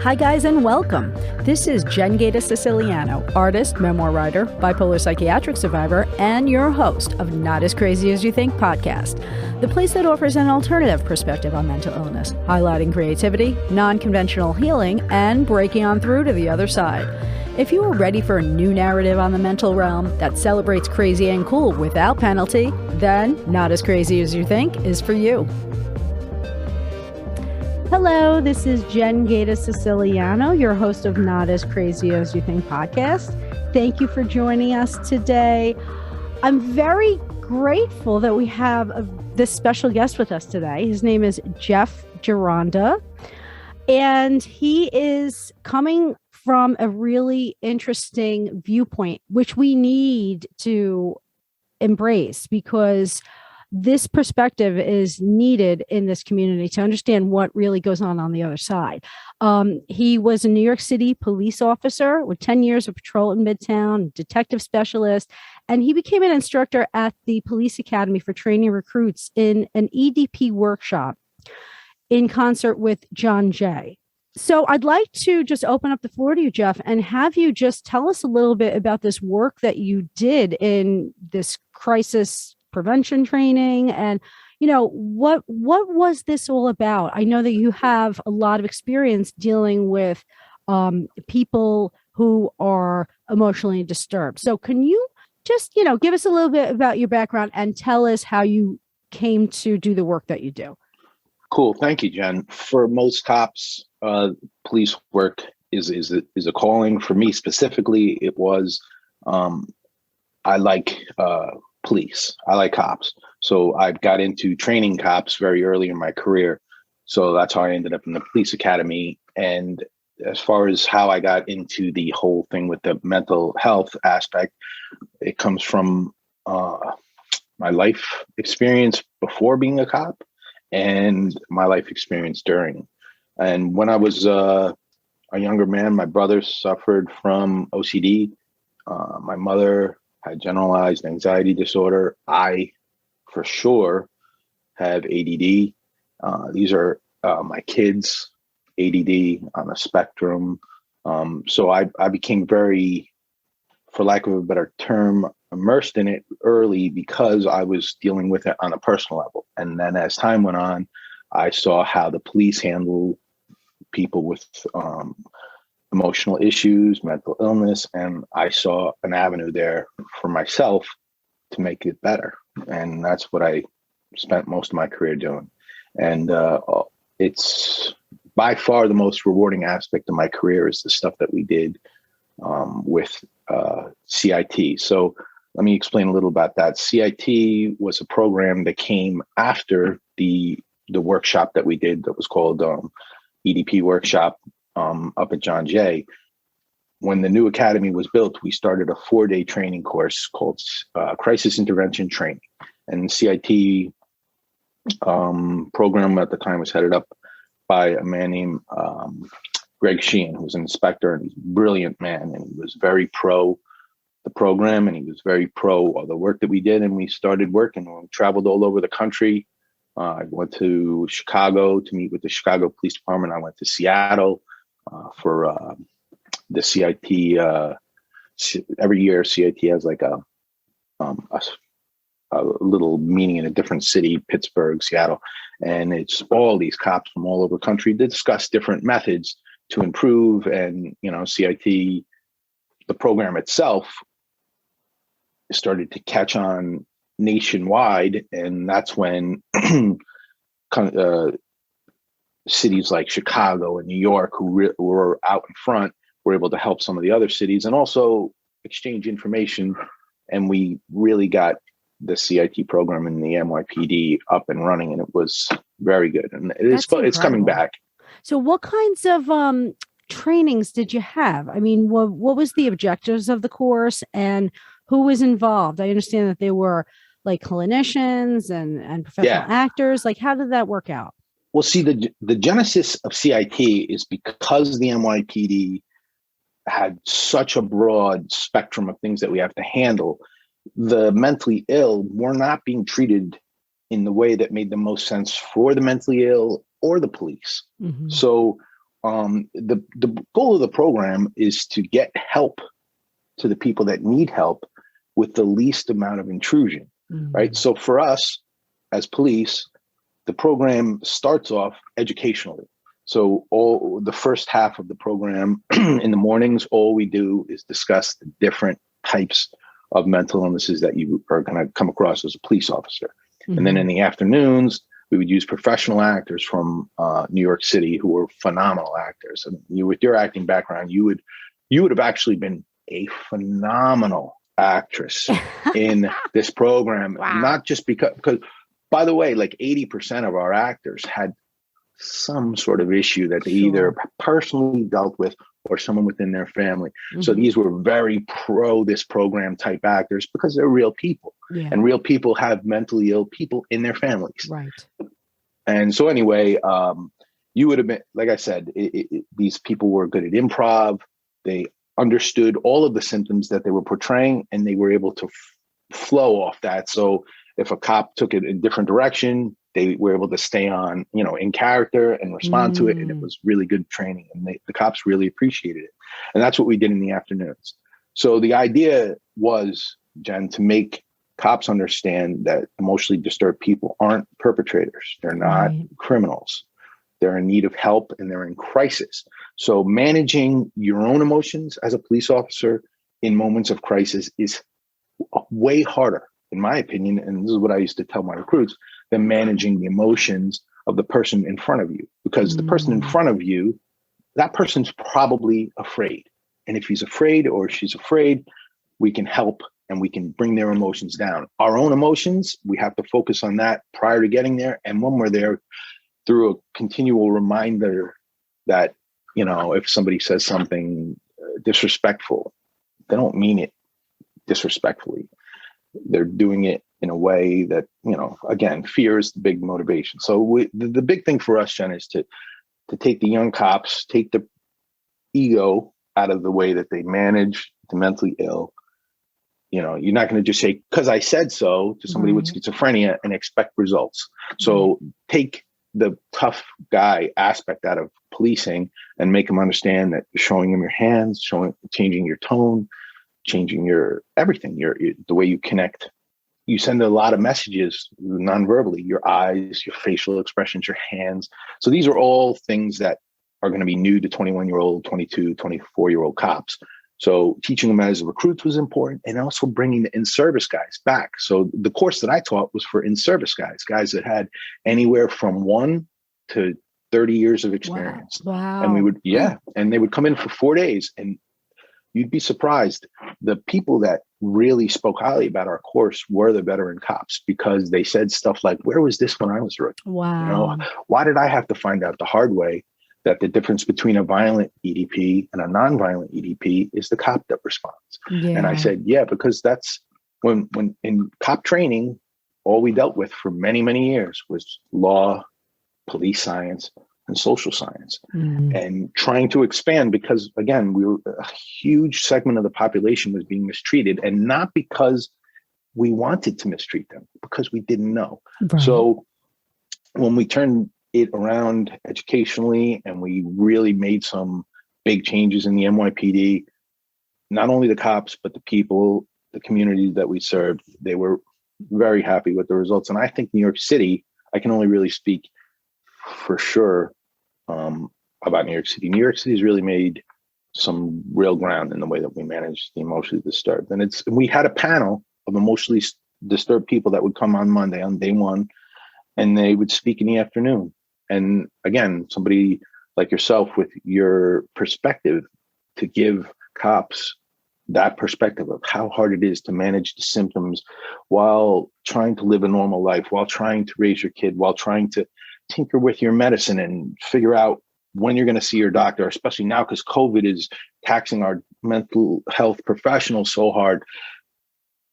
Hi guys and welcome. This is Jen Gata Siciliano, artist, memoir writer, bipolar psychiatric survivor, and your host of Not As Crazy As You Think podcast, the place that offers an alternative perspective on mental illness, highlighting creativity, non-conventional healing, and breaking on through to the other side. If you are ready for a new narrative on the mental realm that celebrates crazy and cool without penalty, then Not As Crazy As You Think is for you. Hello, this is Jen Gata Siciliano, your host of Not As Crazy As You Think podcast. Thank you for joining us today. I'm very grateful that we have this special guest with us today. His name is Jeff Gironda, and he is coming from a really interesting viewpoint, which we need to embrace because this perspective is needed in this community to understand what really goes on the other side. He was a New York City police officer with 10 years of patrol in Midtown, detective specialist, and he became an instructor at the Police Academy for training recruits in an EDP workshop in concert with John Jay. So I'd like to just open up the floor to you, Jeff, and have you just tell us a little bit about this work that you did in this crisis prevention training, and what was this all about? I know that you have a lot of experience dealing with people who are emotionally disturbed. So can you just give us a little bit about your background and tell us how you came to do the work that you do? Cool, thank you, Jen. For most cops, police work is a calling. For me specifically, it was I like police. I like cops. So I got into training cops very early in my career. So that's how I ended up in the police academy. And as far as how I got into the whole thing with the mental health aspect, it comes from my life experience before being a cop and my life experience during. And when I was a younger man, my brother suffered from OCD. My mother had generalized anxiety disorder. I, for sure, have ADD. These are my kids, ADD on the spectrum. So I became very, for lack of a better term, immersed in it early because I was dealing with it on a personal level. And then as time went on, I saw how the police handle people with emotional issues, mental illness, and I saw an avenue there for myself to make it better. And that's what I spent most of my career doing. And it's by far the most rewarding aspect of my career is the stuff that we did with CIT. So let me explain a little about that. CIT was a program that came after the workshop that we did that was called EDP Workshop up at John Jay. When the new academy was built, we started a 4-day training course called Crisis Intervention Training. And CIT program at the time was headed up by a man named Greg Sheehan, who was an inspector, and he's a brilliant man. And he was very pro the program, and he was very pro the work that we did. And we started working. We traveled all over the country. I went to Chicago to meet with the Chicago Police Department. I went to Seattle for the CIT. Every year, CIT has like a little meeting in a different city, Pittsburgh, Seattle. And it's all these cops from all over the country to discuss different methods to improve. And, CIT, the program itself, started to catch on nationwide. And that's when cities like Chicago and New York, who were out in front, were able to help some of the other cities and also exchange information. And we really got the CIT program in the NYPD up and running, and it was very good. And it's coming back. So what kinds of trainings did you have? I mean, what was the objectives of the course and who was involved? I understand that they were like clinicians and professional actors. Like, how did that work out? Well, see, the genesis of CIT is because the NYPD had such a broad spectrum of things that we have to handle. The mentally ill were not being treated in the way that made the most sense for the mentally ill or the police. Mm-hmm. So the goal of the program is to get help to the people that need help with the least amount of intrusion, right? So for us as police, the program starts off educationally. So all the first half of the program in the mornings, all we do is discuss the different types of mental illnesses that you are going to come across as a police officer. And then in the afternoons, we would use professional actors from New York City who were phenomenal actors. And you, with your acting background, you would have actually been a phenomenal actress in this program. Wow. Not just because, by the way, like 80% of our actors had some sort of issue that they either personally dealt with or someone within their family. So these were very pro this program type actors because they're real people. Yeah. And real people have mentally ill people in their families. Right. And so anyway, you would have been, like I said, these people were good at improv. They understood all of the symptoms that they were portraying, and they were able to flow off that. So if a cop took it in a different direction, they were able to stay on, in character and respond to it. And it was really good training, and the cops really appreciated it. And that's what we did in the afternoons. So the idea was, Jen, to make cops understand that emotionally disturbed people aren't perpetrators. They're not criminals. They're in need of help and they're in crisis. So managing your own emotions as a police officer in moments of crisis is way harder, in my opinion, and this is what I used to tell my recruits, than managing the emotions of the person in front of you. Because the person in front of you, that person's probably afraid. And if he's afraid or she's afraid, we can help and we can bring their emotions down. Our own emotions, we have to focus on that prior to getting there. And when we're there, through a continual reminder that, if somebody says something disrespectful, they don't mean it disrespectfully. They're doing it in a way that, again, fear is the big motivation. So the big thing for us, Jen, is to take the young cops, take the ego out of the way that they manage the mentally ill. You're not going to just say, because I said so, to somebody with schizophrenia and expect results. So take the tough guy aspect out of policing and make them understand that you're showing them your hands, changing your tone, changing your everything, the way you connect. You send a lot of messages non-verbally, your eyes, your facial expressions, your hands. So these are all things that are going to be new to 21-year-old, 22, 24-year-old cops. So teaching them as recruits was important, and also bringing the in-service guys back. So the course that I taught was for in-service guys that had anywhere from 1 to 30 years of experience. Wow. And and they would come in for 4 days, and you'd be surprised. The people that really spoke highly about our course were the veteran cops, because they said stuff like, where was this when I was a rookie? Wow. Why did I have to find out the hard way that the difference between a violent EDP and a non-violent EDP is the cop that responds? Yeah. And I said, because that's when in cop training, all we dealt with for many, many years was law, police science, and social science, and trying to expand, because again, a huge segment of the population was being mistreated, and not because we wanted to mistreat them, because we didn't know. Right. So when we turned it around educationally and we really made some big changes in the NYPD, not only the cops, but the people, the communities that we served, they were very happy with the results. And I think New York City, I can only really speak for sure about New York City. New York City has really made some real ground in the way that we manage the emotionally disturbed. And we had a panel of emotionally disturbed people that would come on Monday, on day one, and they would speak in the afternoon. And again, somebody like yourself with your perspective to give cops that perspective of how hard it is to manage the symptoms while trying to live a normal life, while trying to raise your kid, while trying to tinker with your medicine and figure out when you're going to see your doctor, especially now because COVID is taxing our mental health professionals so hard,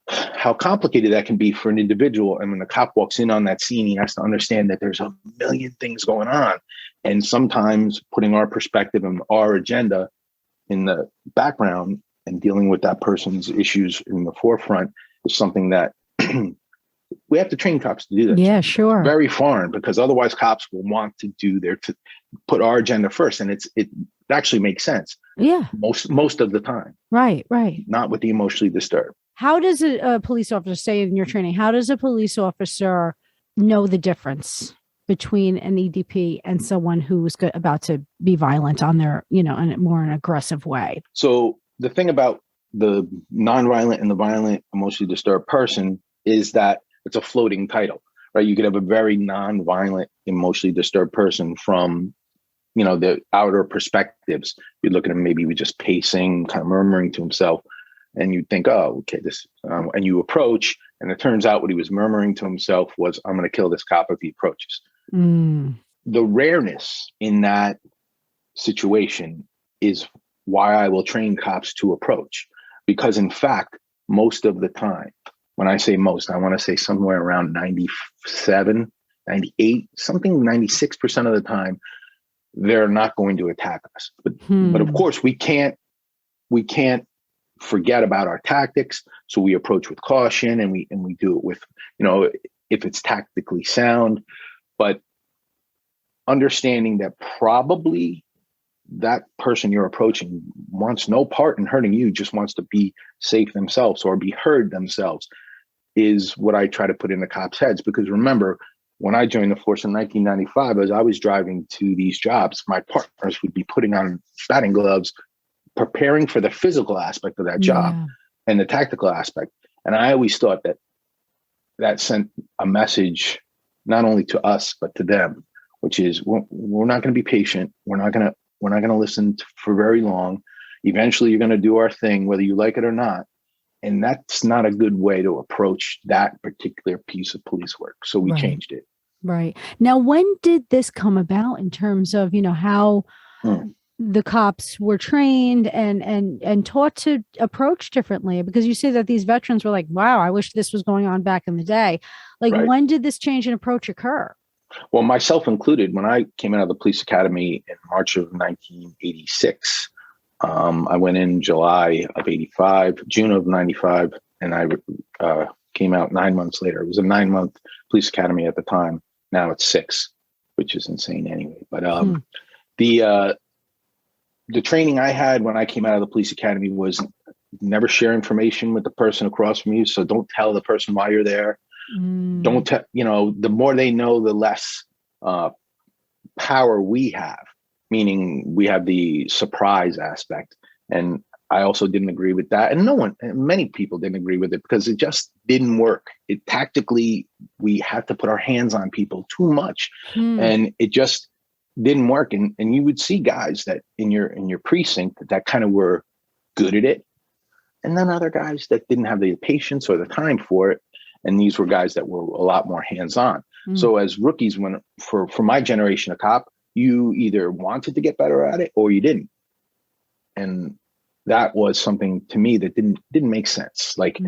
how complicated that can be for an individual. And when the cop walks in on that scene, he has to understand that there's a million things going on. And sometimes putting our perspective and our agenda in the background and dealing with that person's issues in the forefront is something that we have to train cops to do that. Yeah, sure. It's very foreign, because otherwise cops will want to do put our agenda first, and it actually makes sense. Yeah. Most of the time. Right. Right. Not with the emotionally disturbed. How does a police officer, say in your training, how does a police officer know the difference between an EDP and someone who's about to be violent on their, in a more an aggressive way? So the thing about the nonviolent and the violent emotionally disturbed person is that it's a floating title, right? You could have a very nonviolent emotionally disturbed person from, the outer perspectives. You'd look at him, maybe he was just pacing, kind of murmuring to himself. And you think, oh, okay, and you approach, and it turns out what he was murmuring to himself was, I'm going to kill this cop if he approaches. The rareness in that situation is why I will train cops to approach. Because in fact, most of the time, when I say most, I want to say somewhere around 97, 98, something 96% of the time, they're not going to attack us. But of course, we can't forget about our tactics. So we approach with caution, and we do it with, if it's tactically sound, but understanding that probably that person you're approaching wants no part in hurting you, just wants to be safe themselves or be heard themselves, is what I try to put in the cops' heads. Because remember, when I joined the force in 1995, as I was driving to these jobs, my partners would be putting on batting gloves, preparing for the physical aspect of that job and the tactical aspect. And I always thought that sent a message, not only to us, but to them, which is we're not going to be patient. We're not going to listen for very long. Eventually you're going to do our thing, whether you like it or not. And that's not a good way to approach that particular piece of police work. So we changed it. Right. Now, when did this come about in terms of, how the cops were trained and taught to approach differently? Because you say that these veterans were like, wow, I wish this was going on back in the day. Like, when did this change in approach occur? Well, myself included, when I came out of the police academy in March of 1986, I went in July of 85, June of 95, and I came out 9 months later. It was a 9-month police academy at the time. Now it's 6, which is insane anyway. But the training I had when I came out of the police academy was never share information with the person across from you. So don't tell the person why you're there. Don't tell, the more they know, the less power we have, meaning we have the surprise aspect. And I also didn't agree with that. And many people didn't agree with it because it just didn't work. Tactically, we had to put our hands on people too much. And it just didn't work. And you would see guys that in your precinct that kind of were good at it. And then other guys that didn't have the patience or the time for it. And these were guys that were a lot more hands-on. So as rookies, for my generation of cop, you either wanted to get better at it or you didn't. And that was something to me that didn't make sense. Like,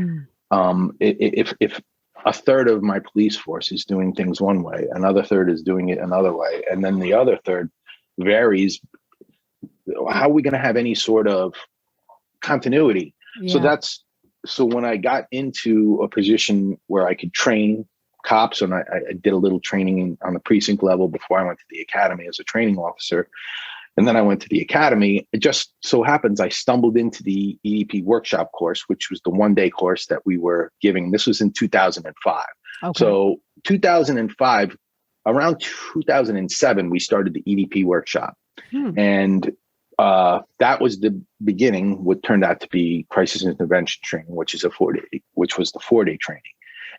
if a third of my police force is doing things one way, another third is doing it another way, and then the other third varies, how are we going to have any sort of continuity? So when I got into a position where I could train cops, and I did a little training on the precinct level before I went to the academy as a training officer. And then I went to the academy. It just so happens I stumbled into the Edp Workshop Course, which was the one-day course that we were giving. This was in 2005. Okay. So 2005, around 2007, we started the Edp Workshop. And that was the beginning, what turned out to be crisis intervention training, which was the 4-day training.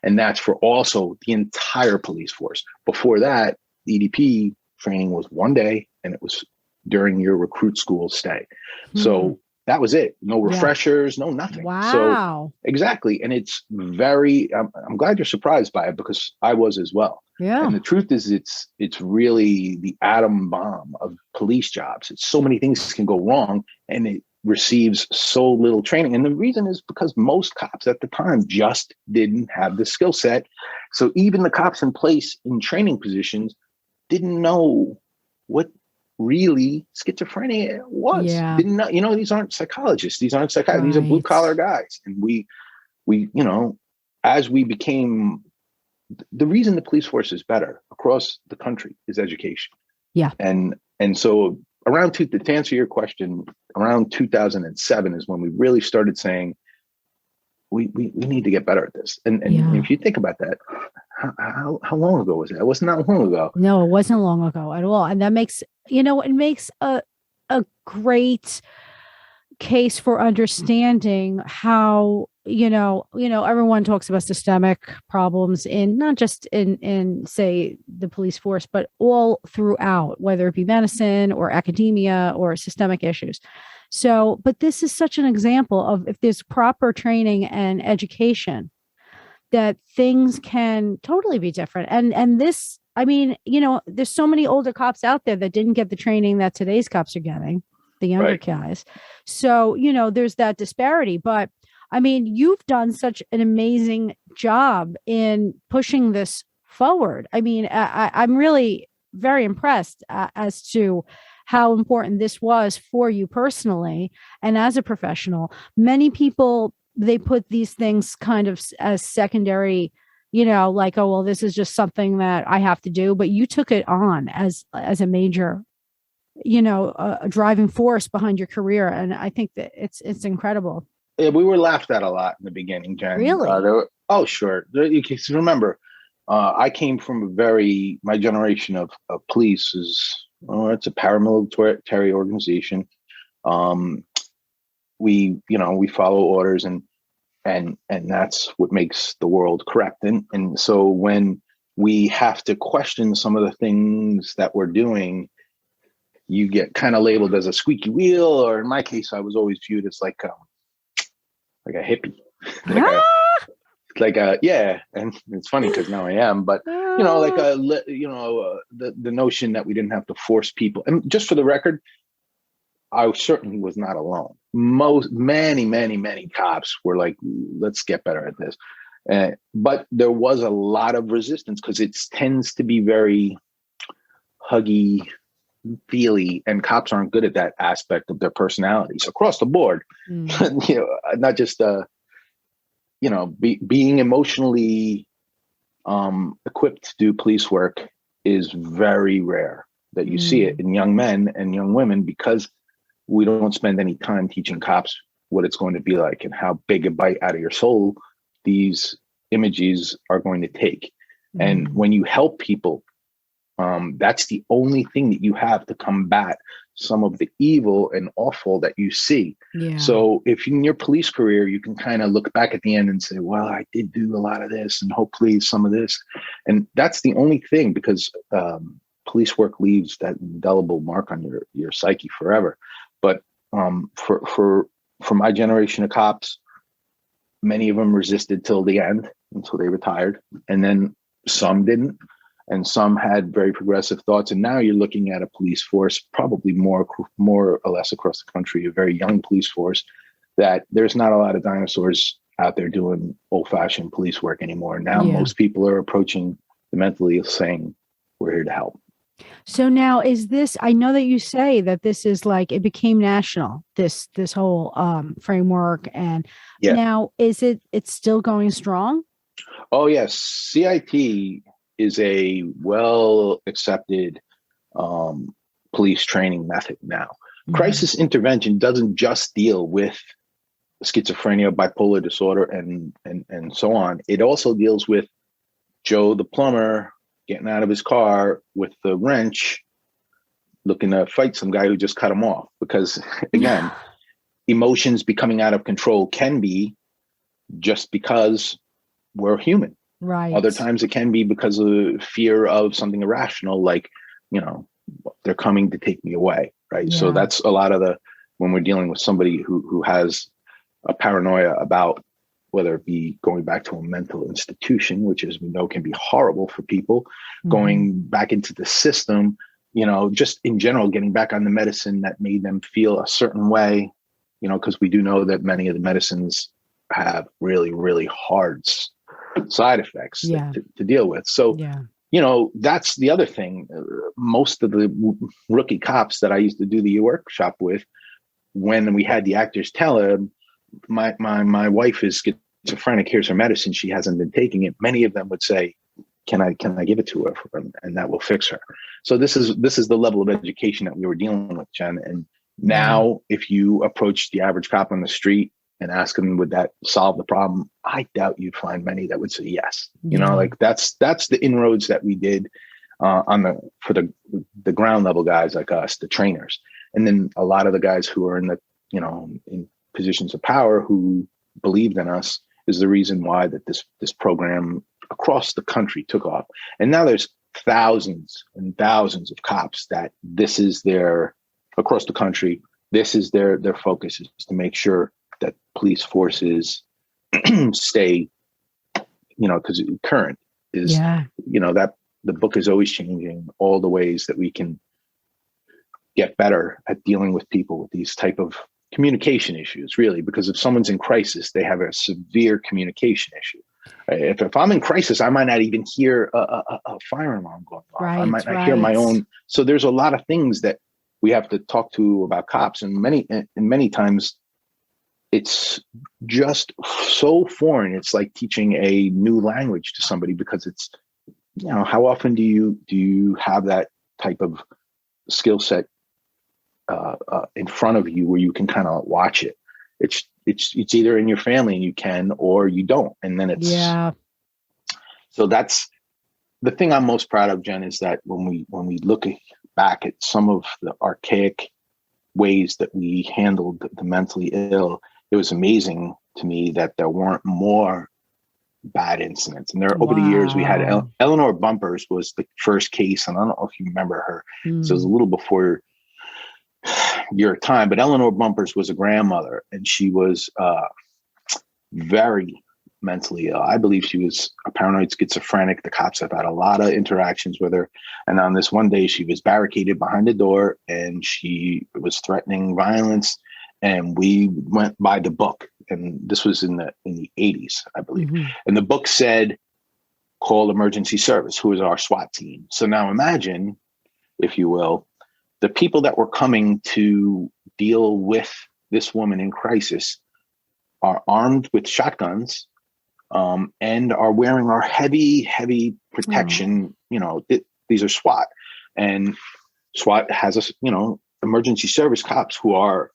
And that's for also the entire police force. Before that, EDP training was 1 day, and it was during your recruit school stay. So that was it. No refreshers, no nothing. Wow. So exactly. And it's very, I'm glad you're surprised by it, because I was as well. Yeah. And the truth is it's really the atom bomb of police jobs. It's so many things can go wrong, and it receives so little training. And the reason is because most cops at the time just didn't have the skill set. So even the cops in place in training positions didn't know what really schizophrenia was. Didn't know, these aren't psychologists, these aren't psychiatrists, these are blue collar guys. And we, as we became, the reason the police force is better across the country is education. Yeah. And so to answer your question, around 2007 is when we really started saying, we need to get better at this. And if you think about that, how long ago was that? It wasn't that long ago. No, it wasn't long ago at all. And that makes, it makes a great case for understanding how, everyone talks about systemic problems in not just in say the police force, but all throughout, whether it be medicine or academia or systemic issues. So, but this is such an example of if there's proper training and education, that things can totally be different. And this, I mean, there's so many older cops out there that didn't get the training that today's cops are getting, the younger guys. So, there's that disparity. But I mean, you've done such an amazing job in pushing this forward. I mean, I'm really very impressed as to how important this was for you personally and as a professional. Many people, they put these things kind of as secondary, like, oh, well, this is just something that I have to do. But you took it on as a major, a driving force behind your career. And I think that it's incredible. Yeah, we were laughed at a lot in the beginning, Jen. Really? Oh, sure. You can remember, I came from my generation of police it's a paramilitary organization. We follow orders and that's what makes the world correct. And so when we have to question some of the things that we're doing, you get kind of labeled as a squeaky wheel, or in my case, I was always viewed as like a hippie, and it's funny because now I am, but the notion that we didn't have to force people. And just for the record, I certainly was not alone. Many cops were like, let's get better at this. But there was a lot of resistance because it tends to be very huggy, feely, and cops aren't good at that aspect of their personalities across the board. Not just being emotionally equipped to do police work is very rare that you see it in young men and young women, because we don't spend any time teaching cops what it's going to be like and how big a bite out of your soul these images are going to take. And when you help people, that's the only thing that you have to combat some of the evil and awful that you see. Yeah. So if in your police career, you can kind of look back at the end and say, well, I did do a lot of this and hopefully some of this. And that's the only thing, because police work leaves that indelible mark on your psyche forever. But for my generation of cops, many of them resisted till the end, until they retired. And then some didn't. And some had very progressive thoughts. And now you're looking at a police force, probably more or less across the country, a very young police force, that there's not a lot of dinosaurs out there doing old-fashioned police work anymore. Now most people are approaching the mentally ill saying, we're here to help. So now is this, I know that you say that this is like, it became national, this whole framework. And now it's still going strong? Oh, yes. CIT is a well-accepted police training method now. Crisis intervention doesn't just deal with schizophrenia, bipolar disorder, and so on. It also deals with Joe the plumber getting out of his car with the wrench, looking to fight some guy who just cut him off. Because again, emotions becoming out of control can be just because we're human. Right. Other times it can be because of fear of something irrational, like, they're coming to take me away. Right. Yeah. So that's a lot of when we're dealing with somebody who has a paranoia about whether it be going back to a mental institution, which, as we know, can be horrible for people, going back into the system, just in general, getting back on the medicine that made them feel a certain way, because we do know that many of the medicines have really, really hard side effects to deal with. So, that's the other thing. Most of the rookie cops that I used to do the workshop with, when we had the actors tell them, my wife is schizophrenic, here's her medicine, she hasn't been taking it. Many of them would say, can I give it to her, and that will fix her. So this is the level of education that we were dealing with, Jen. And now, if you approach the average cop on the street and ask them, would that solve the problem? I doubt you'd find many that would say yes. You know, like that's the inroads that we did for the ground level guys like us, the trainers, and then a lot of the guys who are in positions of power who believed in us is the reason why that this program across the country took off. And now there's thousands and thousands of cops that this is their, across the country, this is their focus, is to make sure that police forces stay, because current is, that the book is always changing, all the ways that we can get better at dealing with people with these type of communication issues, really, because if someone's in crisis, they have a severe communication issue. If I'm in crisis, I might not even hear a fire alarm going off. I might not hear my own. So there's a lot of things that we have to talk to about cops, and many times it's just so foreign. It's like teaching a new language to somebody, because it's, how often do you have that type of skill set in front of you where you can kind of watch it? It's either in your family and you can, or you don't. And then so that's the thing I'm most proud of, Jen, is that when we look back at some of the archaic ways that we handled the mentally ill, it was amazing to me that there weren't more bad incidents. And over the years, we had Eleanor Bumpers was the first case. And I don't know if you remember her. So it was a little before your time, but Eleanor Bumpers was a grandmother, and she was very mentally ill. I believe she was a paranoid schizophrenic. The cops have had a lot of interactions with her. And on this one day, she was barricaded behind the door and she was threatening violence. And we went by the book. And this was in the 80s, I believe. And the book said, call emergency service, who is our SWAT team. So now imagine, if you will, the people that were coming to deal with this woman in crisis are armed with shotguns, and are wearing our heavy protection. These are SWAT, and SWAT has emergency service cops who are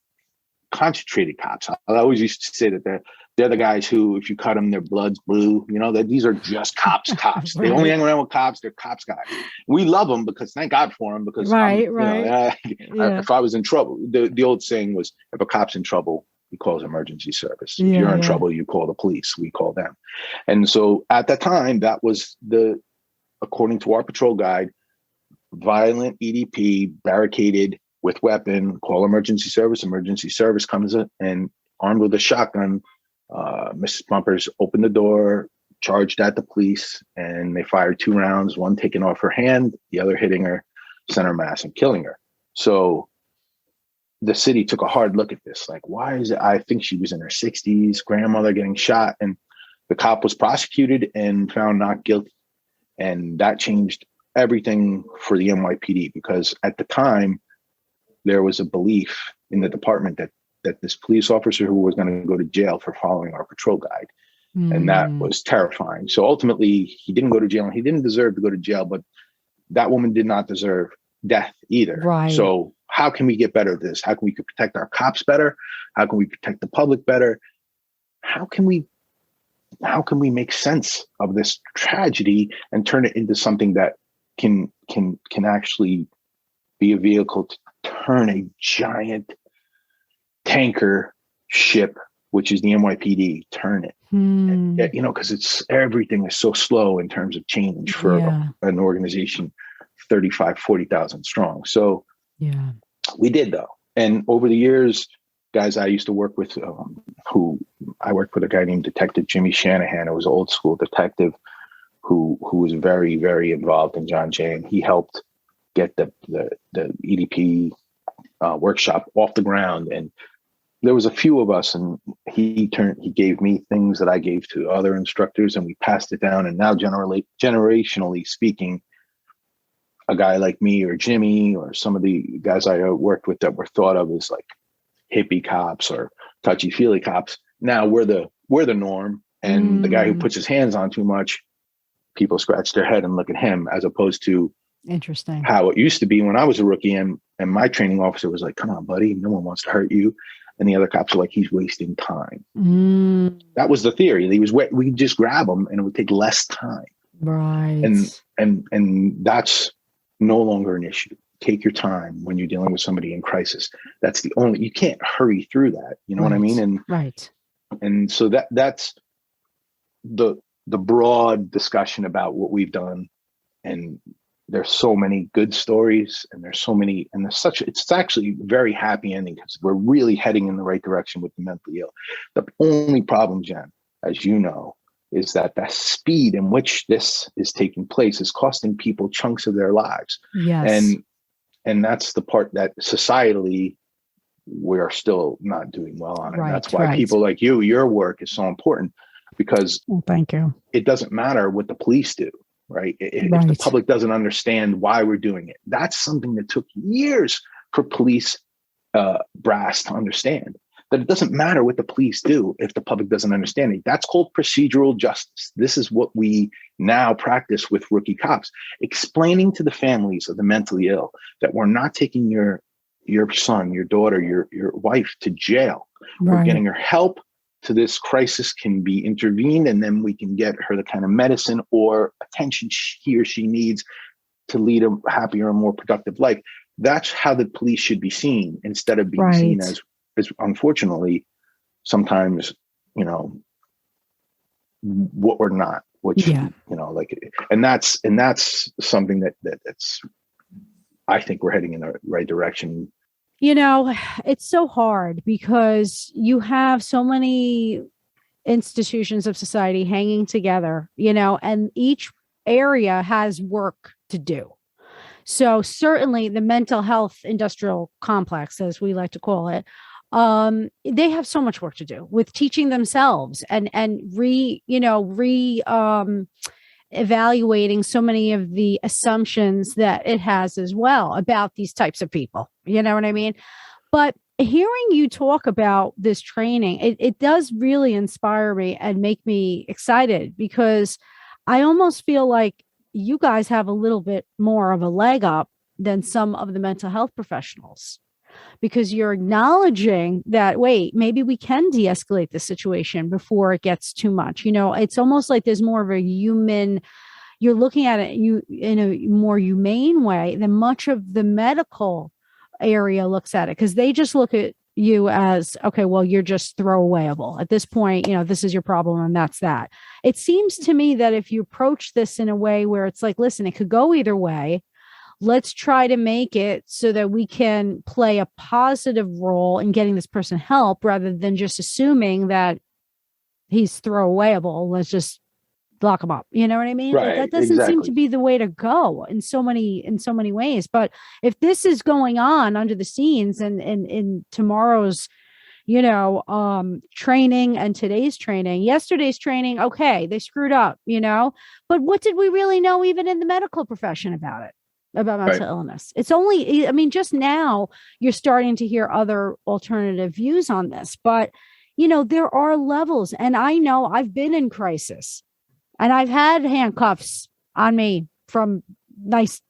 concentrated cops. I always used to say that they're the guys who, if you cut them, their blood's blue. That these are just cops. They only hang around with cops. They're cops guys. We love them because, thank God for them, because if I was in trouble, the old saying was, if a cop's in trouble, he calls emergency service. If you're in trouble, you call the police. We call them. And so at that time, that was according to our patrol guide, violent EDP, barricaded with weapon, call emergency service. Emergency service comes in and armed with a shotgun. Mrs. Bumpers opened the door, charged at the police, and they fired 2 rounds, one taking off her hand, the other hitting her center mass and killing her. So the city took a hard look at this. Like, why is it? I think she was in her 60s, grandmother getting shot, and the cop was prosecuted and found not guilty. And that changed everything for the NYPD, because at the time, there was a belief in the department that this police officer who was going to go to jail for following our patrol guide. And that was terrifying. So ultimately, he didn't go to jail, and he didn't deserve to go to jail, but that woman did not deserve death either. Right. So how can we get better at this? How can we protect our cops better? How can we protect the public better? How can we make sense of this tragedy and turn it into something that can actually be a vehicle to turn a giant tanker ship, which is the NYPD, turn it, because everything is so slow in terms of change for an organization 35, 40,000 strong. So we did, though. And over the years, guys I used to work with, I worked with a guy named Detective Jimmy Shanahan, who was an old school detective who was very, very involved in John Jay, and he helped get the EDP workshop off the ground. And there was a few of us, and he gave me things that I gave to other instructors, and we passed it down. And now, generationally speaking, a guy like me or Jimmy or some of the guys I worked with that were thought of as like hippie cops or touchy-feely cops, now we're the norm. And the guy who puts his hands on too much, people scratch their head and look at him, as opposed to Interesting. how it used to be when I was a rookie, and my training officer was like, come on, buddy, no one wants to hurt you. And the other cops were like, he's wasting time. That was the theory. We could just grab him and it would take less time. Right. And that's no longer an issue. Take your time when you're dealing with somebody in crisis. That's you can't hurry through that. You know what I mean? And so that's the broad discussion about what we've done. And there's so many good stories, and it's actually very happy ending, because we're really heading in the right direction with the mentally ill. The only problem, Jen, as you know, is that the speed in which this is taking place is costing people chunks of their lives. Yes. And that's the part that societally we are still not doing well on. And that's why people like your work is so important, because thank you. It doesn't matter what the police do, right? If the public doesn't understand why we're doing it, that's something that took years for police brass to understand. That it doesn't matter what the police do if the public doesn't understand it. That's called procedural justice. This is what we now practice with rookie cops, explaining to the families of the mentally ill that we're not taking your son, your daughter, your wife to jail. We're getting her help to this crisis can be intervened, and then we can get her the kind of medicine or attention he or she needs to lead a happier and more productive life. That's how the police should be seen, instead of being seen as unfortunately sometimes, what we're not, which, and that's something that's, I think we're heading in the right direction. It's so hard because you have so many institutions of society hanging together, and each area has work to do. So certainly the mental health industrial complex, as we like to call it, they have so much work to do with teaching themselves and evaluating so many of the assumptions that it has as well about these types of people. You know what I mean? But hearing you talk about this training, it does really inspire me and make me excited, because I almost feel like you guys have a little bit more of a leg up than some of the mental health professionals, because you're acknowledging that, wait, maybe we can de-escalate the situation before it gets too much. It's almost like there's more of a human, you're looking at it in a more humane way than much of the medical area looks at it, because they just look at you as, okay, well, you're just throwawayable at this point, this is your problem and that's that. It seems to me that if you approach this in a way where it's like, listen, it could go either way. Let's try to make it so that we can play a positive role in getting this person help, rather than just assuming that he's throwawayable. Let's just lock him up. You know what I mean? Right, that doesn't seem to be the way to go in so many ways. But if this is going on under the scenes and in tomorrow's, training and today's training, yesterday's training, okay, they screwed up, but what did we really know even in the medical profession about it? About mental illness. It's only, just now you're starting to hear other alternative views on this, but there are levels, and I know I've been in crisis and I've had handcuffs on me from nice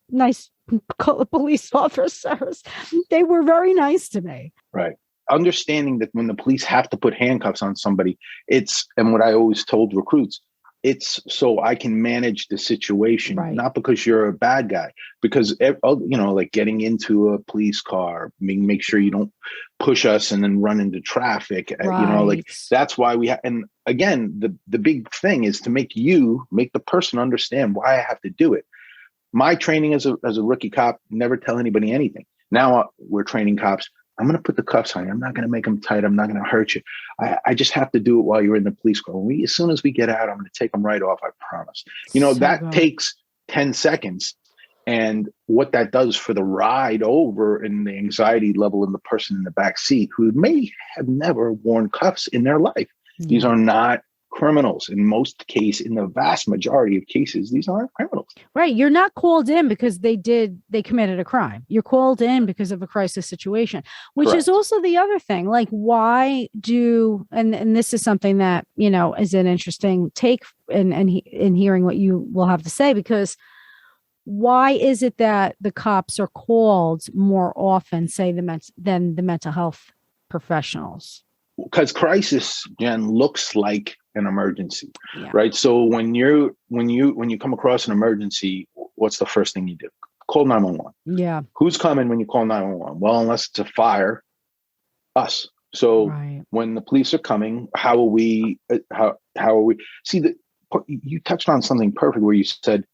police officers. They were very nice to me. Right. Understanding that when the police have to put handcuffs on somebody, and what I always told recruits, it's so I can manage the situation, not because you're a bad guy, because, like getting into a police car, make sure you don't push us and then run into traffic, that's why we have. And again, the big thing is to make the person understand why I have to do it. My training as a rookie cop, never tell anybody anything. Now we're training cops. I'm going to put the cuffs on you. I'm not going to make them tight. I'm not going to hurt you. I just have to do it while you're in the police car. As soon as we get out, I'm going to take them right off. I promise. That takes 10 seconds. And what that does for the ride over and the anxiety level in the person in the back seat who may have never worn cuffs in their life. These are not criminals. In the vast majority of cases, these aren't criminals. Right. You're not called in because they committed a crime. You're called in because of a crisis situation, which Correct. is also the other thing. Like, why do, and this is something that, is an interesting take in hearing what you will have to say, because why is it that the cops are called more often, say, than the mental health professionals? Because crisis, Jen, looks like an emergency, right? So when you come across an emergency, what's the first thing you do? Call 911. Yeah. Who's coming when you call 911? Well, unless it's a fire, us. So when the police are coming, how are we? See, you touched on something perfect where you said,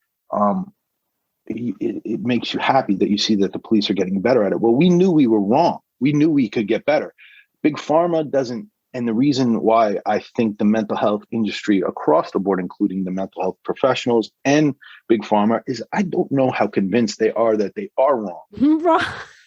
it makes you happy that you see that the police are getting better at it. Well, we knew we were wrong. We knew we could get better. Big Pharma doesn't. And the reason why I think the mental health industry across the board, including the mental health professionals and Big Pharma, is I don't know how convinced they are that they are wrong.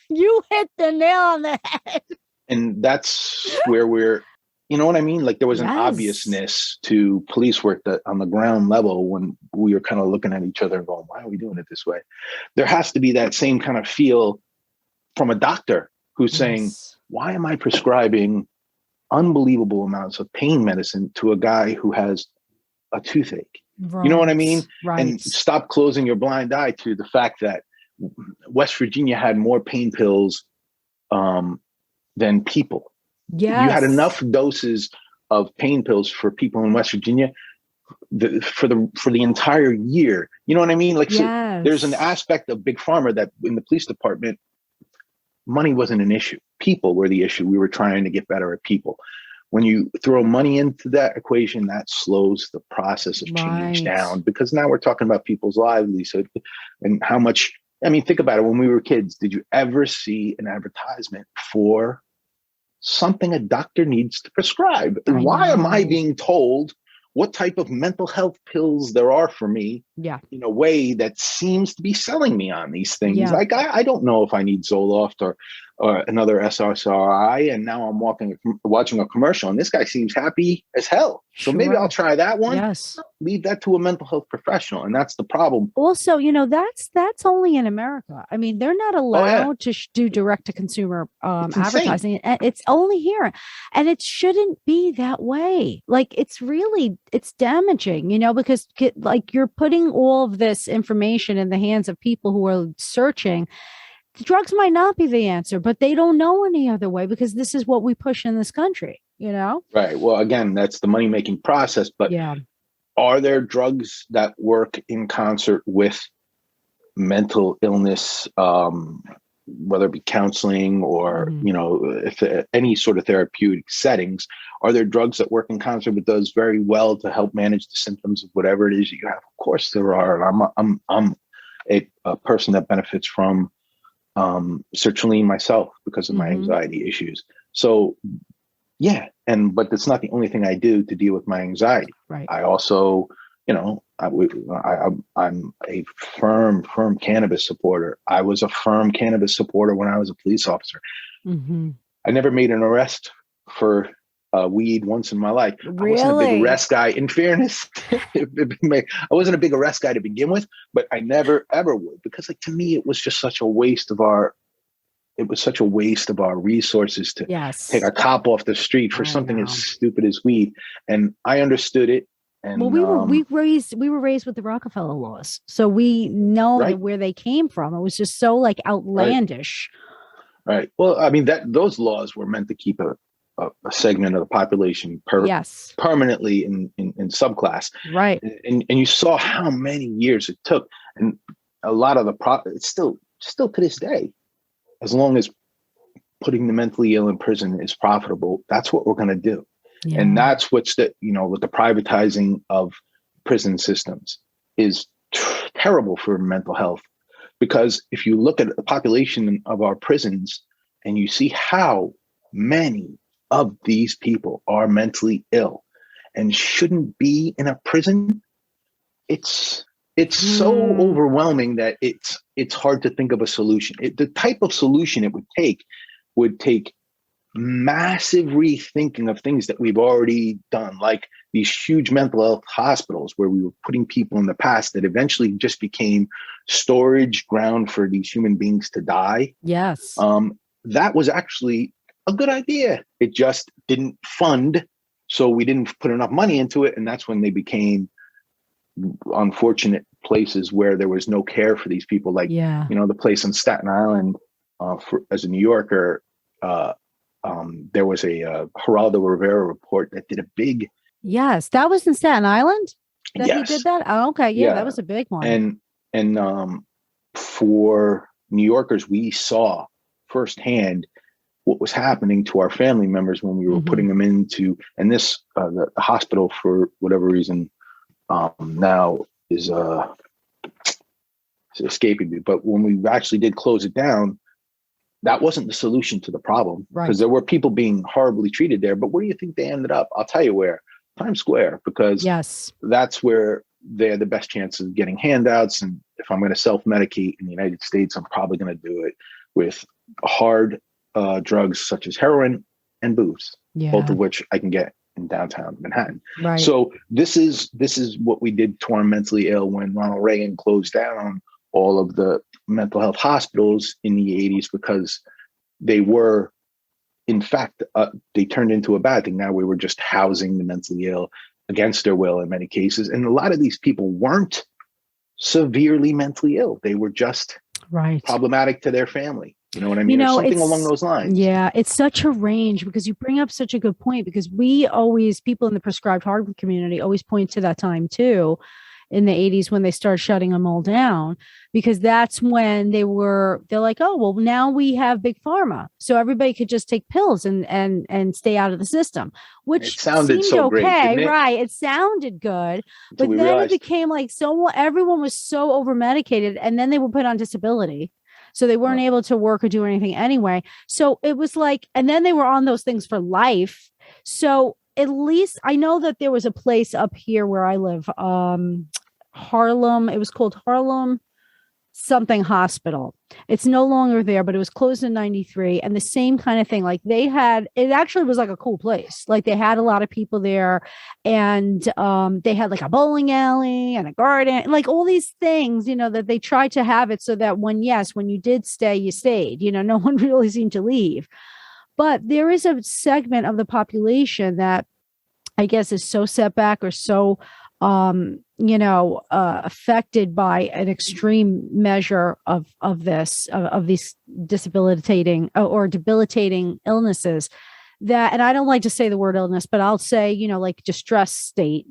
You hit the nail on the head. And that's where we're, you know what I mean? Like there was an obviousness to police work that on the ground level when we were kind of looking at each other and going, why are we doing it this way? There has to be that same kind of feel from a doctor who's saying, why am I prescribing unbelievable amounts of pain medicine to a guy who has a toothache? Right. You know what I mean? Right. And stop closing your blind eye to the fact that West Virginia had more pain pills than people. Yes. You had enough doses of pain pills for people in West Virginia for the entire year. You know what I mean? Like, so there's an aspect of Big Pharma that in the police department, money wasn't an issue. People were the issue. We were trying to get better at people. When you throw money into that equation, that slows the process of change down, because now we're talking about people's livelihood and how much, I mean, think about it. When we were kids, did you ever see an advertisement for something a doctor needs to prescribe? Why am I being told what type of mental health pills there are for me in a way that seems to be selling me on these things? Like, I don't know if I need Zoloft or another SSRI, and now I'm watching a commercial, and this guy seems happy as hell. So maybe I'll try that one. Yes. Leave that to a mental health professional, and that's the problem. Also, that's only in America. I mean, they're not allowed to do direct-to-consumer advertising. It's only here, and it shouldn't be that way. Like, it's damaging, because like you're putting all of this information in the hands of people who are searching. Drugs might not be the answer, but they don't know any other way, because this is what we push in this country, Right. Well, again, that's the money-making process. But are there drugs that work in concert with mental illness, whether it be counseling or, if any sort of therapeutic settings? Are there drugs that work in concert with those very well to help manage the symptoms of whatever it is that you have? Of course there are. I'm a person that benefits from sertraline myself because of my anxiety issues. So but that's not the only thing I do to deal with my anxiety. Right. I also, I'm a firm cannabis supporter. I was a firm cannabis supporter when I was a police officer. I never made an arrest for weed once in my life. Really? I wasn't a big arrest guy. In fairness, I wasn't a big arrest guy to begin with, but I never ever would, because like to me it was just such a waste of our resources to take a cop off the street for something as stupid as weed. And I understood it. And well, we were raised with the Rockefeller laws, so we know where they came from. It was just so like outlandish. Right. Well, I mean those laws were meant to keep a segment of the population permanently in subclass. Right. And you saw how many years it took. And a lot of it's still to this day, as long as putting the mentally ill in prison is profitable, that's what we're going to do. Yeah. And that's what's with the privatizing of prison systems is terrible for mental health. Because if you look at the population of our prisons and you see how many of these people are mentally ill and shouldn't be in a prison, it's so overwhelming that it's hard to think of a solution. The type of solution it would take massive rethinking of things that we've already done, like these huge mental health hospitals where we were putting people in the past that eventually just became storage ground for these human beings to die. Yes. That was actually a good idea. It just didn't fund. So we didn't put enough money into it. And that's when they became unfortunate places where there was no care for these people. Like, the place on Staten Island, as a New Yorker, there was a Geraldo Rivera report that did a big. Yes, that was in Staten Island that Yes. he did that. Oh, okay, yeah, that was a big one. And for New Yorkers, we saw firsthand what was happening to our family members when we were putting them into. And this the hospital, for whatever reason, now is escaping me. But when we actually did close it down, that wasn't the solution to the problem, because there were people being horribly treated there. But where do you think they ended up? I'll tell you where. Times Square, because that's where they had the best chance of getting handouts. And if I'm going to self-medicate in the United States, I'm probably going to do it with hard drugs such as heroin and booze, both of which I can get in downtown Manhattan. Right. So this is what we did to our mentally ill when Ronald Reagan closed down all of the mental health hospitals in the 80s, because they were, in fact, they turned into a bad thing. Now we were just housing the mentally ill against their will in many cases. And a lot of these people weren't severely mentally ill. They were just problematic to their family. You know what I mean? Or something along those lines. Yeah, it's such a range, because you bring up such a good point, because people in the prescribed hardware community always point to that time too, in the 80s, when they started shutting them all down, because that's when they're like, oh, well, now we have big pharma, so everybody could just take pills and stay out of the system, which it sounded seemed so okay, great, didn't it? right? It sounded good, but then it became like everyone was so over medicated, and then they were put on disability. So they weren't able to work or do anything anyway. So it was like, and then they were on those things for life. So at least I know that there was a place up here where I live, Harlem. It was called Harlem something hospital. It's no longer there, but it was closed in 93. And the same kind of thing, like it actually was like a cool place. Like they had a lot of people there, and they had like a bowling alley and a garden, like all these things, that they tried to have it so that when you did stay, you stayed, no one really seemed to leave. But there is a segment of the population that I guess is so set back or so affected by an extreme measure of these debilitating illnesses, that, and I don't like to say the word illness, but I'll say, like distress state,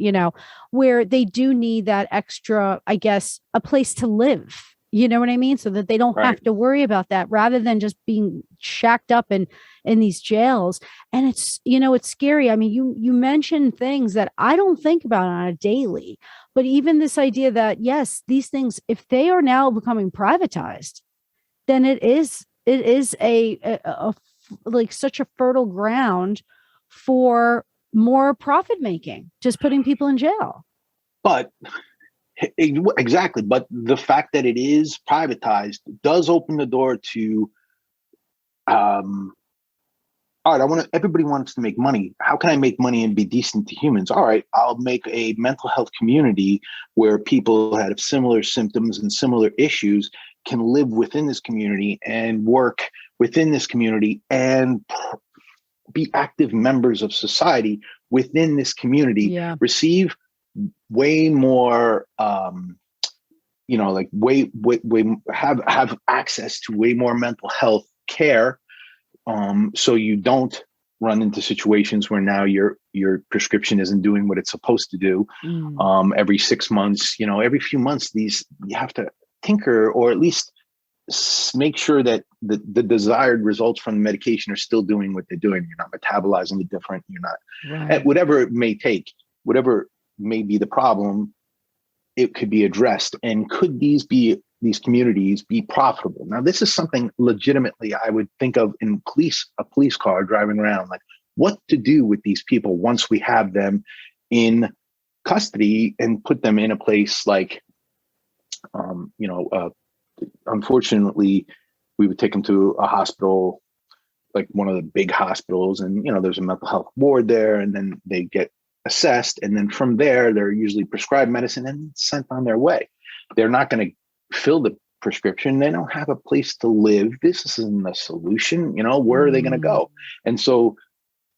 where they do need that extra, I guess, a place to live. You know what I mean? So that they don't have to worry about that, rather than just being shacked up in these jails. And it's, it's scary. I mean, you mentioned things that I don't think about on a daily, but even this idea that, yes, these things, if they are now becoming privatized, then it is a like such a fertile ground for more profit making, just putting people in jail. But exactly. But the fact that it is privatized does open the door to, all right, everybody wants to make money. How can I make money and be decent to humans? All right, I'll make a mental health community where people that have similar symptoms and similar issues can live within this community and work within this community and be active members of society within this community, receive way more, have access to way more mental health care. So you don't run into situations where now your prescription isn't doing what it's supposed to do. Every 6 months, every few months, you have to tinker, or at least make sure that the desired results from the medication are still doing what they're doing. You're not metabolizing it different. You're not, whatever it may take, whatever may be the problem, it could be addressed. And could these communities be profitable? Now, this is something legitimately I would think of in a police car driving around, like what to do with these people once we have them in custody and put them in a place like, unfortunately, we would take them to a hospital like one of the big hospitals, and there's a mental health ward there, and then they get assessed, and then from there they're usually prescribed medicine and sent on their way. They're not going to fill the prescription. They don't have a place to live. This isn't a solution. Where are they going to go? And so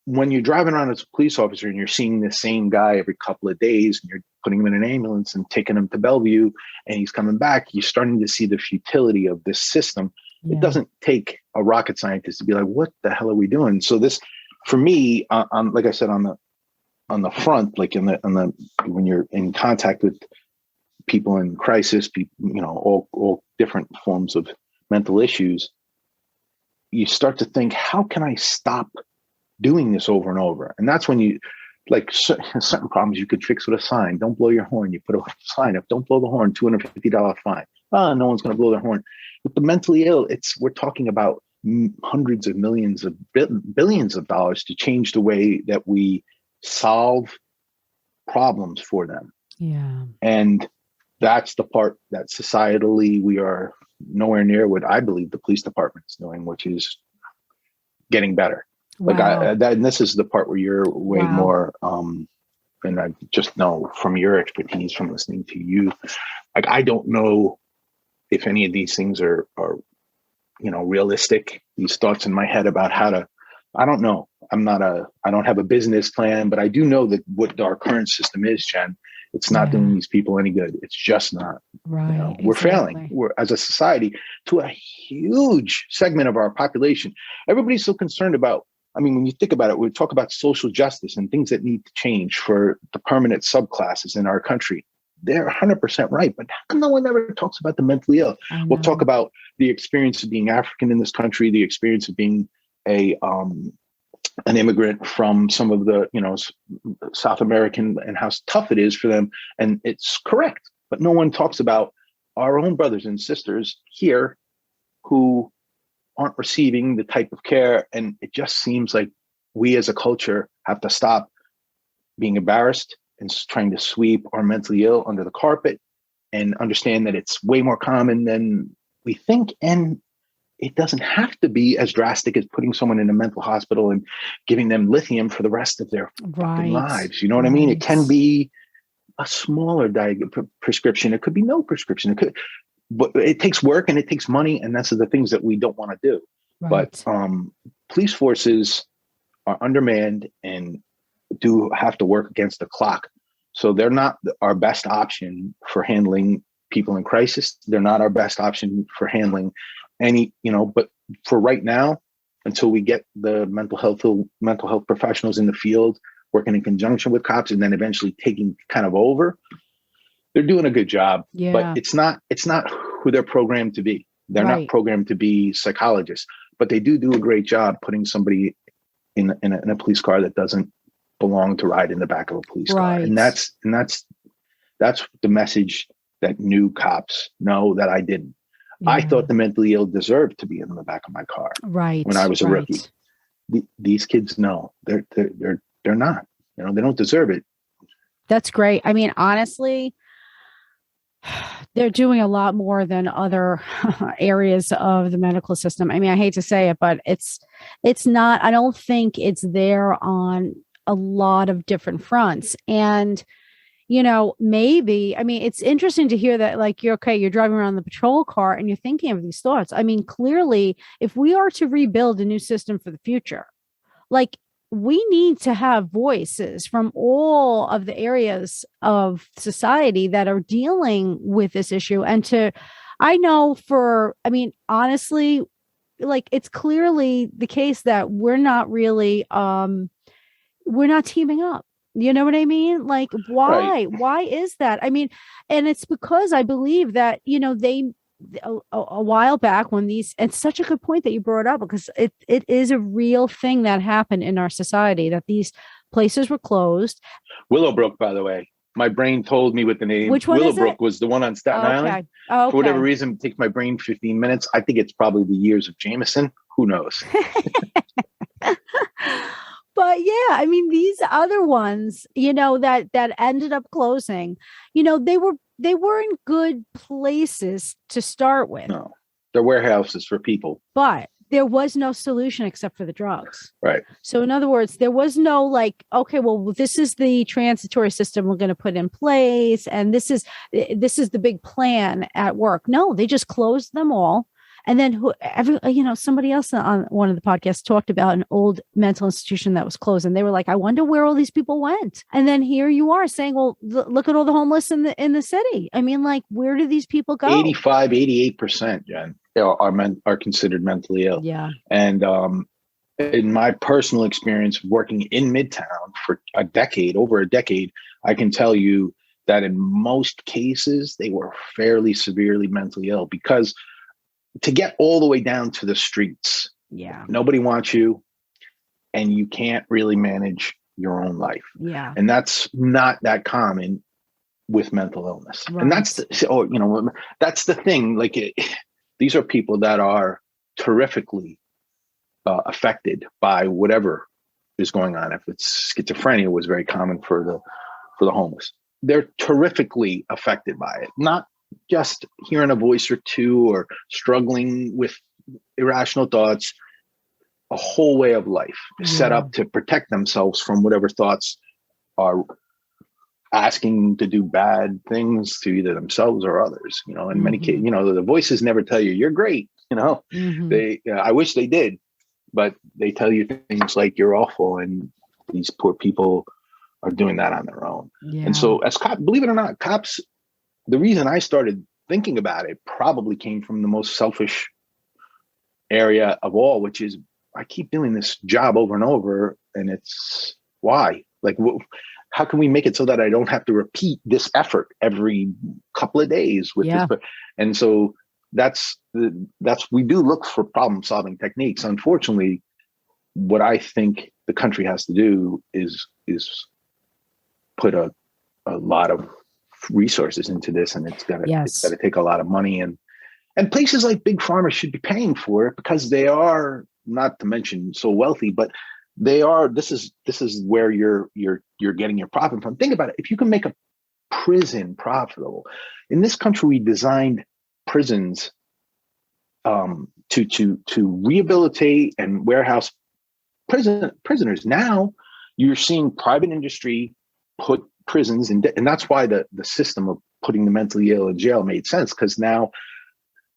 when you're driving around as a police officer and you're seeing the same guy every couple of days, and you're putting him in an ambulance and taking him to Bellevue, and he's coming back, you're starting to see the futility of this system. Yeah. It doesn't take a rocket scientist to be like, what the hell are we doing? So this, for me, like I said, on the front, like when you're in contact with people in crisis, people, all different forms of mental issues, you start to think, how can I stop doing this over and over? And that's when you, like, certain problems you could fix with a sign. Don't blow your horn. You put a sign up. Don't blow the horn. $250 fine. No one's going to blow their horn. With the mentally ill, we're talking about hundreds of millions of billions of dollars to change the way that we solve problems for them. Yeah. And that's the part that societally we are nowhere near what I believe the police department is doing, which is getting better. Wow. Like and this is the part where you're way more, and I just know from your expertise, from listening to you, like, I don't know if any of these things are realistic, these thoughts in my head about how to, I don't know. I don't have a business plan, but I do know that what our current system is, Jen, it's not doing these people any good. It's just not. Right. We're failing. We're, as a society, to a huge segment of our population. Everybody's so concerned about, when you think about it, we talk about social justice and things that need to change for the permanent subclasses in our country. They're 100% right, but how come no one ever talks about the mentally ill? We'll talk about the experience of being African in this country, the experience of being an immigrant from some of the, South American, and how tough it is for them. And it's correct, but no one talks about our own brothers and sisters here who aren't receiving the type of care. And it just seems like we as a culture have to stop being embarrassed and trying to sweep our mentally ill under the carpet and understand that it's way more common than we think. And it doesn't have to be as drastic as putting someone in a mental hospital and giving them lithium for the rest of their fucking lives. You know what I mean? It can be a smaller prescription. It could be no prescription. But it takes work and it takes money, and that's the things that we don't want to do. Right. But police forces are undermanned and do have to work against the clock. So they're not our best option for handling people in crisis. They're not our best option for handling any, but for right now, until we get the mental health professionals in the field working in conjunction with cops and then eventually taking kind of over, they're doing a good job. Yeah. But it's not who they're programmed to be. They're not programmed to be psychologists, but they do a great job putting somebody in a police car that doesn't belong to ride in the back of a police car. And that's the message that new cops know that I didn't. Yeah. I thought the mentally ill deserved to be in the back of my car. Right. When I was a rookie. These kids know they're not. They don't deserve it. That's great. Honestly, they're doing a lot more than other areas of the medical system. I hate to say it, but it's not. I don't think it's there on a lot of different fronts. And maybe, it's interesting to hear that, like, you're driving around the patrol car and you're thinking of these thoughts. Clearly, if we are to rebuild a new system for the future, like, we need to have voices from all of the areas of society that are dealing with this issue. And honestly, like, it's clearly the case that we're not really, we're not teaming up. You know what I mean? Like, why? Right. Why is that? And it's because I believe that, they a while back when it's such a good point that you brought up, because it is a real thing that happened in our society, that these places were closed. Willowbrook, by the way, my brain told me with the name. Which one Willowbrook was the one on Staten Island. Oh, okay. For whatever reason, it takes my brain 15 minutes. I think it's probably the years of Jameson. Who knows? But yeah, these other ones, that ended up closing, they weren't good places to start with. No, they're warehouses for people. But there was no solution except for the drugs. Right. So in other words, there was no like, okay, well, this is the transitory system we're going to put in place, and this is the big plan at work. No, they just closed them all. And then somebody else on one of the podcasts talked about an old mental institution that was closed, and they were like, I wonder where all these people went. And then here you are saying, well, look at all the homeless in the city. I mean, like, where do these people go? 85, 88%, Jen, are considered mentally ill. Yeah. And in my personal experience working in Midtown for over a decade, I can tell you that in most cases, they were fairly severely mentally ill, because to get all the way down to the streets, nobody wants you, and you can't really manage your own life. Yeah. And that's not that common with mental illness. Right. And that's the thing. Like, these are people that are terrifically affected by whatever is going on. If it's schizophrenia, was very common for the homeless. They're terrifically affected by it. Not just hearing a voice or two or struggling with irrational thoughts. A whole way of life set up to protect themselves from whatever thoughts are asking to do bad things to either themselves or others. In many cases, the voices never tell you you're great. They, I wish they did, but they tell you things like you're awful, and these poor people are doing that on their own. Yeah. And so, as cops, believe it or not, cops, the reason I started thinking about it probably came from the most selfish area of all, which is I keep doing this job over and over, and it's why? Like, how can we make it so that I don't have to repeat this effort every couple of days with this? And so that's we do look for problem solving techniques. Unfortunately, what I think the country has to do is put a lot of resources into this, and it's got to take a lot of money, and places like Big Pharma should be paying for it, because they are, not to mention so wealthy, but they are. This is where you're getting your profit from. Think about it. If you can make a prison profitable, in this country we designed prisons to rehabilitate and warehouse prisoners. Now you're seeing private industry put prisons in, and that's why the system of putting the mentally ill in jail made sense, because now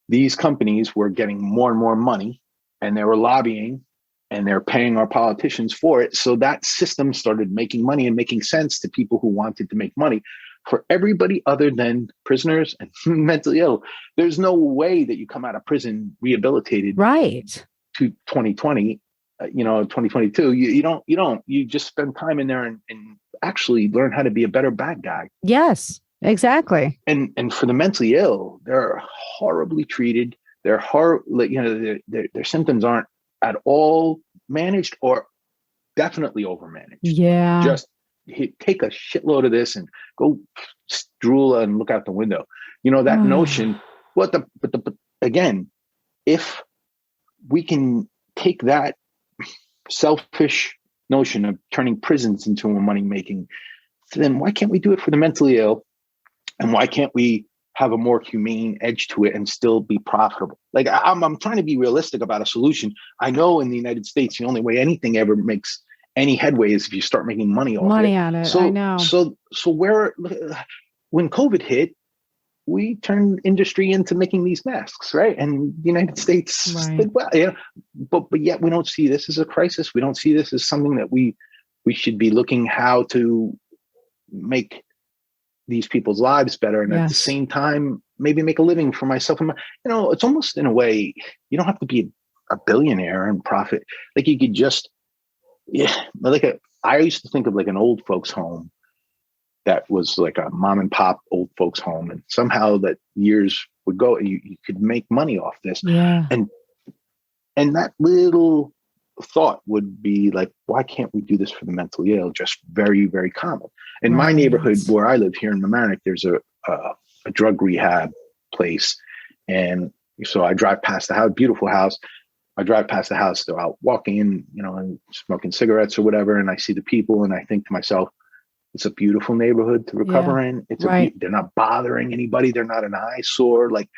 these companies were getting more and more money, and they were lobbying, and they're paying our politicians for it. So that system started making money and making sense to people who wanted to make money. For everybody other than prisoners and mentally ill, there's no way that you come out of prison rehabilitated. Right. To 2020, 2022. You just spend time in there and actually learn how to be a better bad guy. Yes, exactly. And for the mentally ill, they're horribly treated. Their symptoms aren't at all managed, or definitely overmanaged. Yeah. Just take a shitload of this and go drool and look out the window. That notion. But again, if we can take that selfish notion of turning prisons into a money making, then why can't we do it for the mentally ill? And why can't we have a more humane edge to it and still be profitable? Like, I'm trying to be realistic about a solution. I know in the United States, the only way anything ever makes any headway is if you start making money off it. On it. So, I know. So when COVID hit, we turned industry into making these masks, right? And the United States did well, but yet we don't see this as a crisis. We don't see this as something that we should be looking how to make these people's lives better, and at the same time, maybe make a living for myself. And it's almost, in a way, you don't have to be a billionaire and profit. Like, you could just, I used to think of like an old folks home that was like a mom and pop old folks home, and somehow that years would go, you could make money off this. Yeah. And that little thought would be like, why can't we do this for the mentally ill? Just very, very common. In my neighborhood where I live here in Mamaroneck, there's a drug rehab place. And so I drive past the house, beautiful house. I drive past the house, they're out walking in, and smoking cigarettes or whatever. And I see the people, and I think to myself, it's a beautiful neighborhood to recover in. They're not bothering anybody. They're not an eyesore. Like,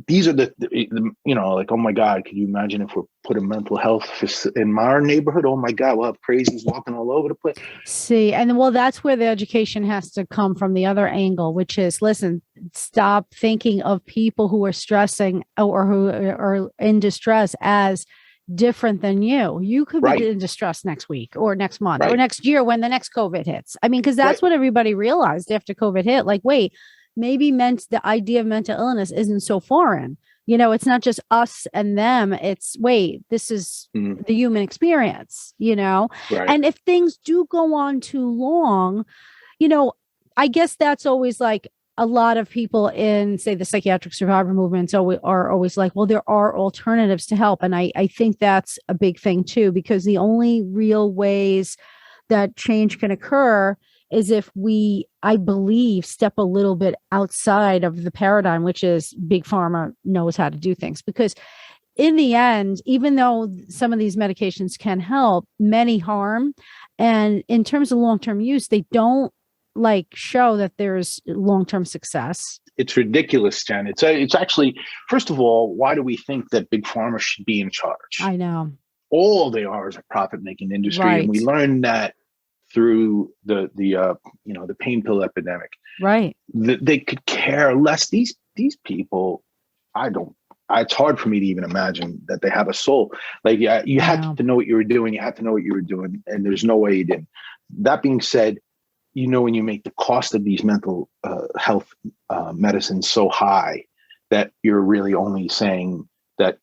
these are like, oh my God, can you imagine if we're putting mental health in our neighborhood? Oh my God, we'll have crazies walking all over the place. See, and well, that's where the education has to come from the other angle, which is listen, stop thinking of people who are stressing or who are in distress as different than you. You could be Right. in distress next week or next month or Right. next year when the next COVID hits. I mean, because that's what everybody realized after COVID hit. Like, wait, maybe the idea of mental illness isn't so foreign. It's not just us and them. It's wait, this is the human experience, Right. And if things do go on too long, I guess that's always like a lot of people in, say, the psychiatric survivor movements are always like, well, there are alternatives to help. And I think that's a big thing too, because the only real ways that change can occur is if we, I believe, step a little bit outside of the paradigm, which is big pharma knows how to do things. Because in the end, even though some of these medications can help, many harm. And in terms of long-term use, they don't show that there's long-term success. It's ridiculous, Jen. It's actually, first of all, why do we think that big pharma should be in charge? I know. All they are is a profit-making industry. Right. And we learned that through the pain pill epidemic. Right. They could care less. These people, it's hard for me to even imagine that they have a soul. Like, you had to know what you were doing. You had to know what you were doing. And there's no way you didn't. That being said, when you make the cost of these mental health medicines so high that you're really only saying that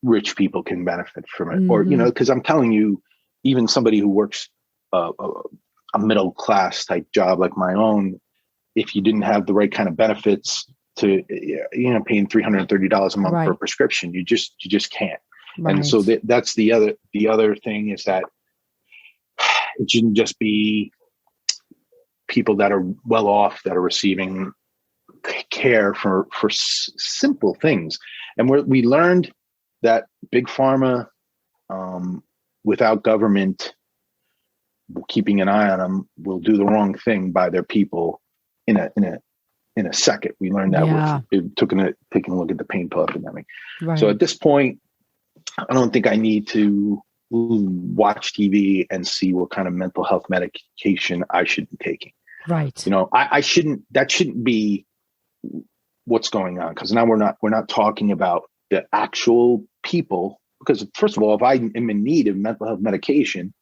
rich people can benefit from it. Or, because I'm telling you, even somebody who works a middle class type job like my own, if you didn't have the right kind of benefits to, paying $330 a month for a prescription, you just can't. Right. And so that's the other thing is that it shouldn't just be people that are well off that are receiving care for simple things. And we learned that big pharma, without government keeping an eye on them, will do the wrong thing by their people in a second. We learned that taking a look at the pain pill epidemic. Right. So at this point, I don't think I need to watch TV and see what kind of mental health medication I should be taking. Right. That shouldn't be what's going on, because now we're not talking about the actual people. Because first of all, if I am in need of mental health medication,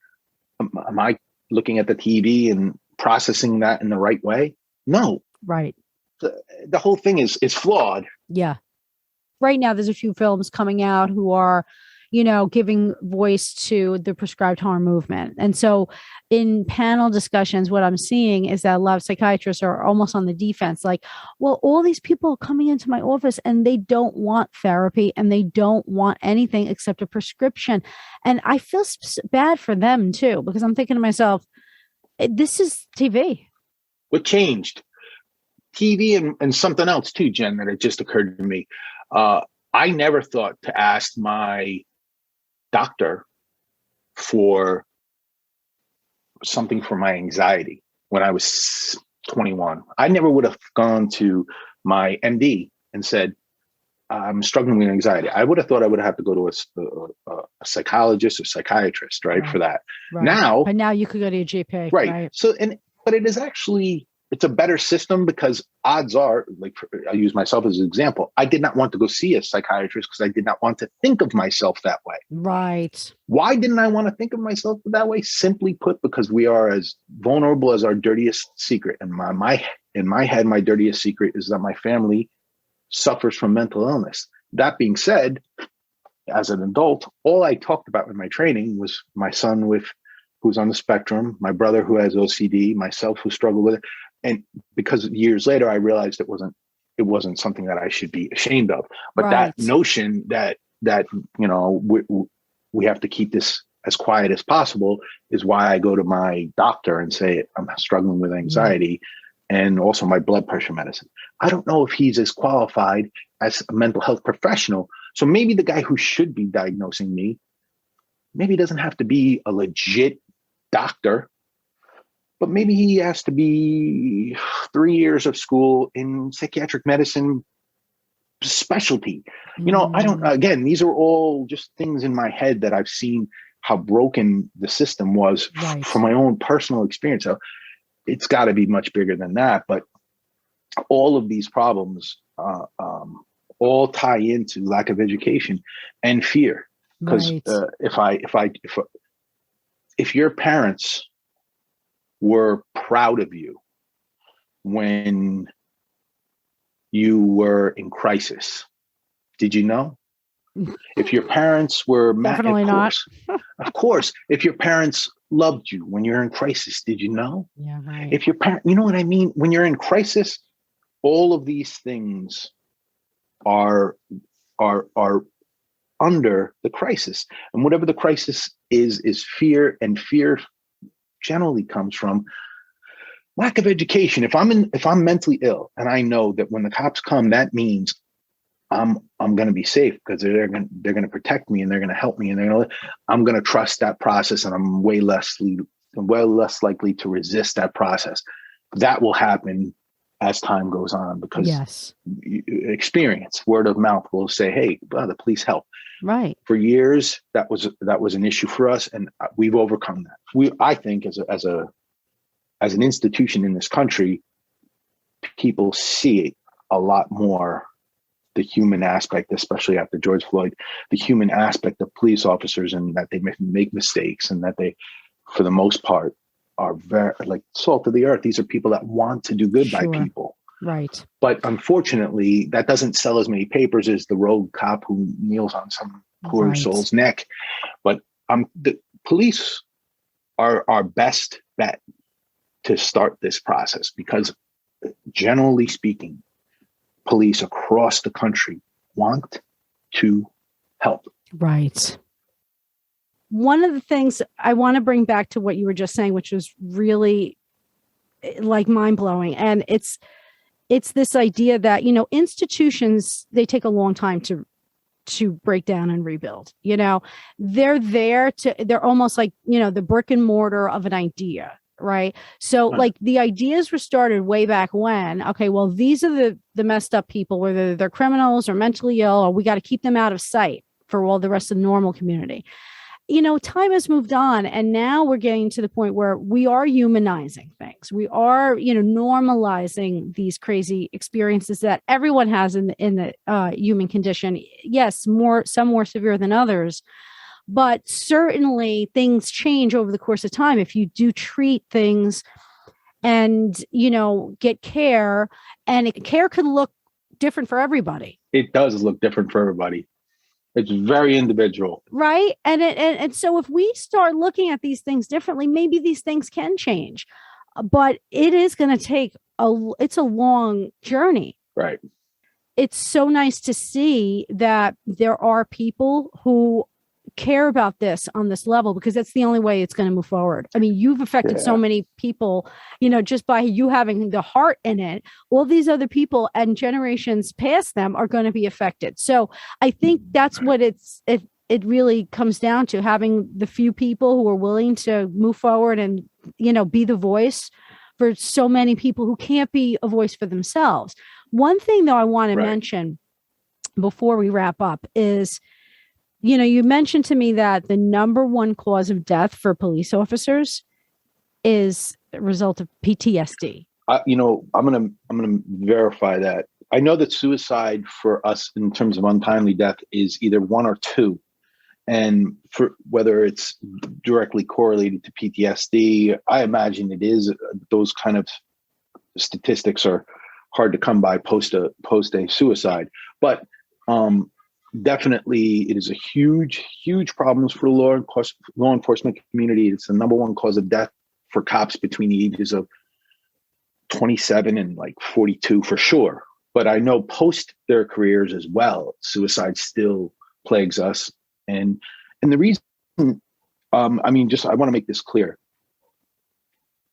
am I looking at the TV and processing that in the right way? No. Right. The whole thing is flawed. Yeah. Right now, there's a few films coming out who are, giving voice to the prescribed harm movement. And so in panel discussions, what I'm seeing is that a lot of psychiatrists are almost on the defense. Like, well, all these people are coming into my office and they don't want therapy and they don't want anything except a prescription. And I feel bad for them too, because I'm thinking to myself, this is TV. What changed? TV and something else too, Jen, that it just occurred to me. I never thought to ask my doctor for something for my anxiety when I was 21. I never would have gone to my MD and said, I'm struggling with anxiety. I would have thought I would have to go to a psychologist or psychiatrist, right, for that. Right. But now you could go to your GP. Right. So, but it is actually, it's a better system, because odds are, like, I use myself as an example. I did not want to go see a psychiatrist because I did not want to think of myself that way. Right. Why didn't I want to think of myself that way? Simply put, because we are as vulnerable as our dirtiest secret. And in my head, my dirtiest secret is that my family suffers from mental illness. That being said, as an adult, all I talked about in my training was my son who's on the spectrum, my brother who has OCD, myself who struggled with it. And because years later, I realized it wasn't something that I should be ashamed of. But that notion that we have to keep this as quiet as possible is why I go to my doctor and say I'm struggling with anxiety and also my blood pressure medicine. I don't know if he's as qualified as a mental health professional. So maybe the guy who should be diagnosing me, maybe doesn't have to be a legit doctor, but maybe he has to be 3 years of school in psychiatric medicine specialty. You know, I don't, again, these are all just things in my head that I've seen how broken the system was from my own personal experience. So it's got to be much bigger than that. But all of these problems all tie into lack of education and fear. Because if your parents were proud of you when you were in crisis, did you know? If your parents were definitely not. Of course, if your parents loved you when you're in crisis, did you know? Yeah, right. If your parent, you know what I mean? When you're in crisis, all of these things are under the crisis, and whatever the crisis is fear, and fear generally comes from lack of education. If I'm mentally ill and I know that when the cops come, that means I'm going to be safe because they're going to protect me and they're going to help me and I'm going to trust that process, and I'm way less likely to resist that process. That will happen as time goes on because experience, word of mouth will say, "Hey, the police help." Right. For years, that was an issue for us, and we've overcome that. I think as an institution in this country, people see a lot more the human aspect, especially after George Floyd, the human aspect of police officers, and that they make mistakes, and that they, for the most part, are very like salt of the earth. These are people that want to do good by people. Right. But unfortunately, that doesn't sell as many papers as the rogue cop who kneels on some poor soul's neck. But the police are our best bet to start this process, because generally speaking, police across the country want to help. Right. One of the things I want to bring back to what you were just saying, which was really like mind-blowing, and it's this idea that, you know, institutions, they take a long time to break down and rebuild. You know, they're almost like, you know, the brick and mortar of an idea. Right. So like the ideas were started way back when. Okay, well, these are the messed up people, whether they're criminals or mentally ill, or we got to keep them out of sight for all the rest of the normal community. You know, time has moved on, and now we're getting to the point where we are humanizing things. We are, you know, normalizing these crazy experiences that everyone has in the human condition. Yes, some more severe than others. But certainly things change over the course of time. If you do treat things and, you know, get care, and care can look different for everybody. It does look different for everybody. It's very individual. Right. And so if we start looking at these things differently, maybe these things can change. But it is going to take it's a long journey. Right. It's so nice to see that there are people who care about this on this level, because that's the only way it's going to move forward. I mean, you've affected so many people, you know, just by you having the heart in it. All these other people and generations past them are going to be affected. So I think that's what it really comes down to, having the few people who are willing to move forward and, you know, be the voice for so many people who can't be a voice for themselves. One thing, though, I want to mention before we wrap up is, you know, you mentioned to me that the number one cause of death for police officers is a result of PTSD. You know, I'm gonna verify that. I know that suicide for us in terms of untimely death is either one or two, and for whether it's directly correlated to PTSD, I imagine it is. Those kind of statistics are hard to come by post a suicide, but definitely it is a huge problem for law enforcement community. It's the number one cause of death for cops between the ages of 27 and like 42 for sure. But I know post their careers as well, suicide still plagues us. And the reason, I want to make this clear.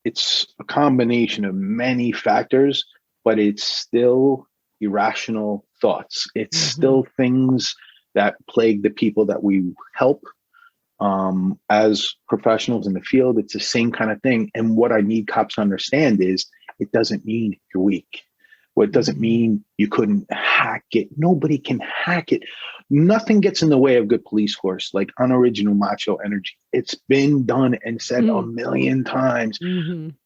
It's a combination of many factors, but it's still irrational thoughts. It's still things that plague the people that we help as professionals in the field. It's the same kind of thing. And what I need cops to understand is it doesn't mean you're weak. Well, it doesn't mean you couldn't hack it. Nobody can hack it. Nothing gets in the way of good police force, like unoriginal macho energy. It's been done and said a million times.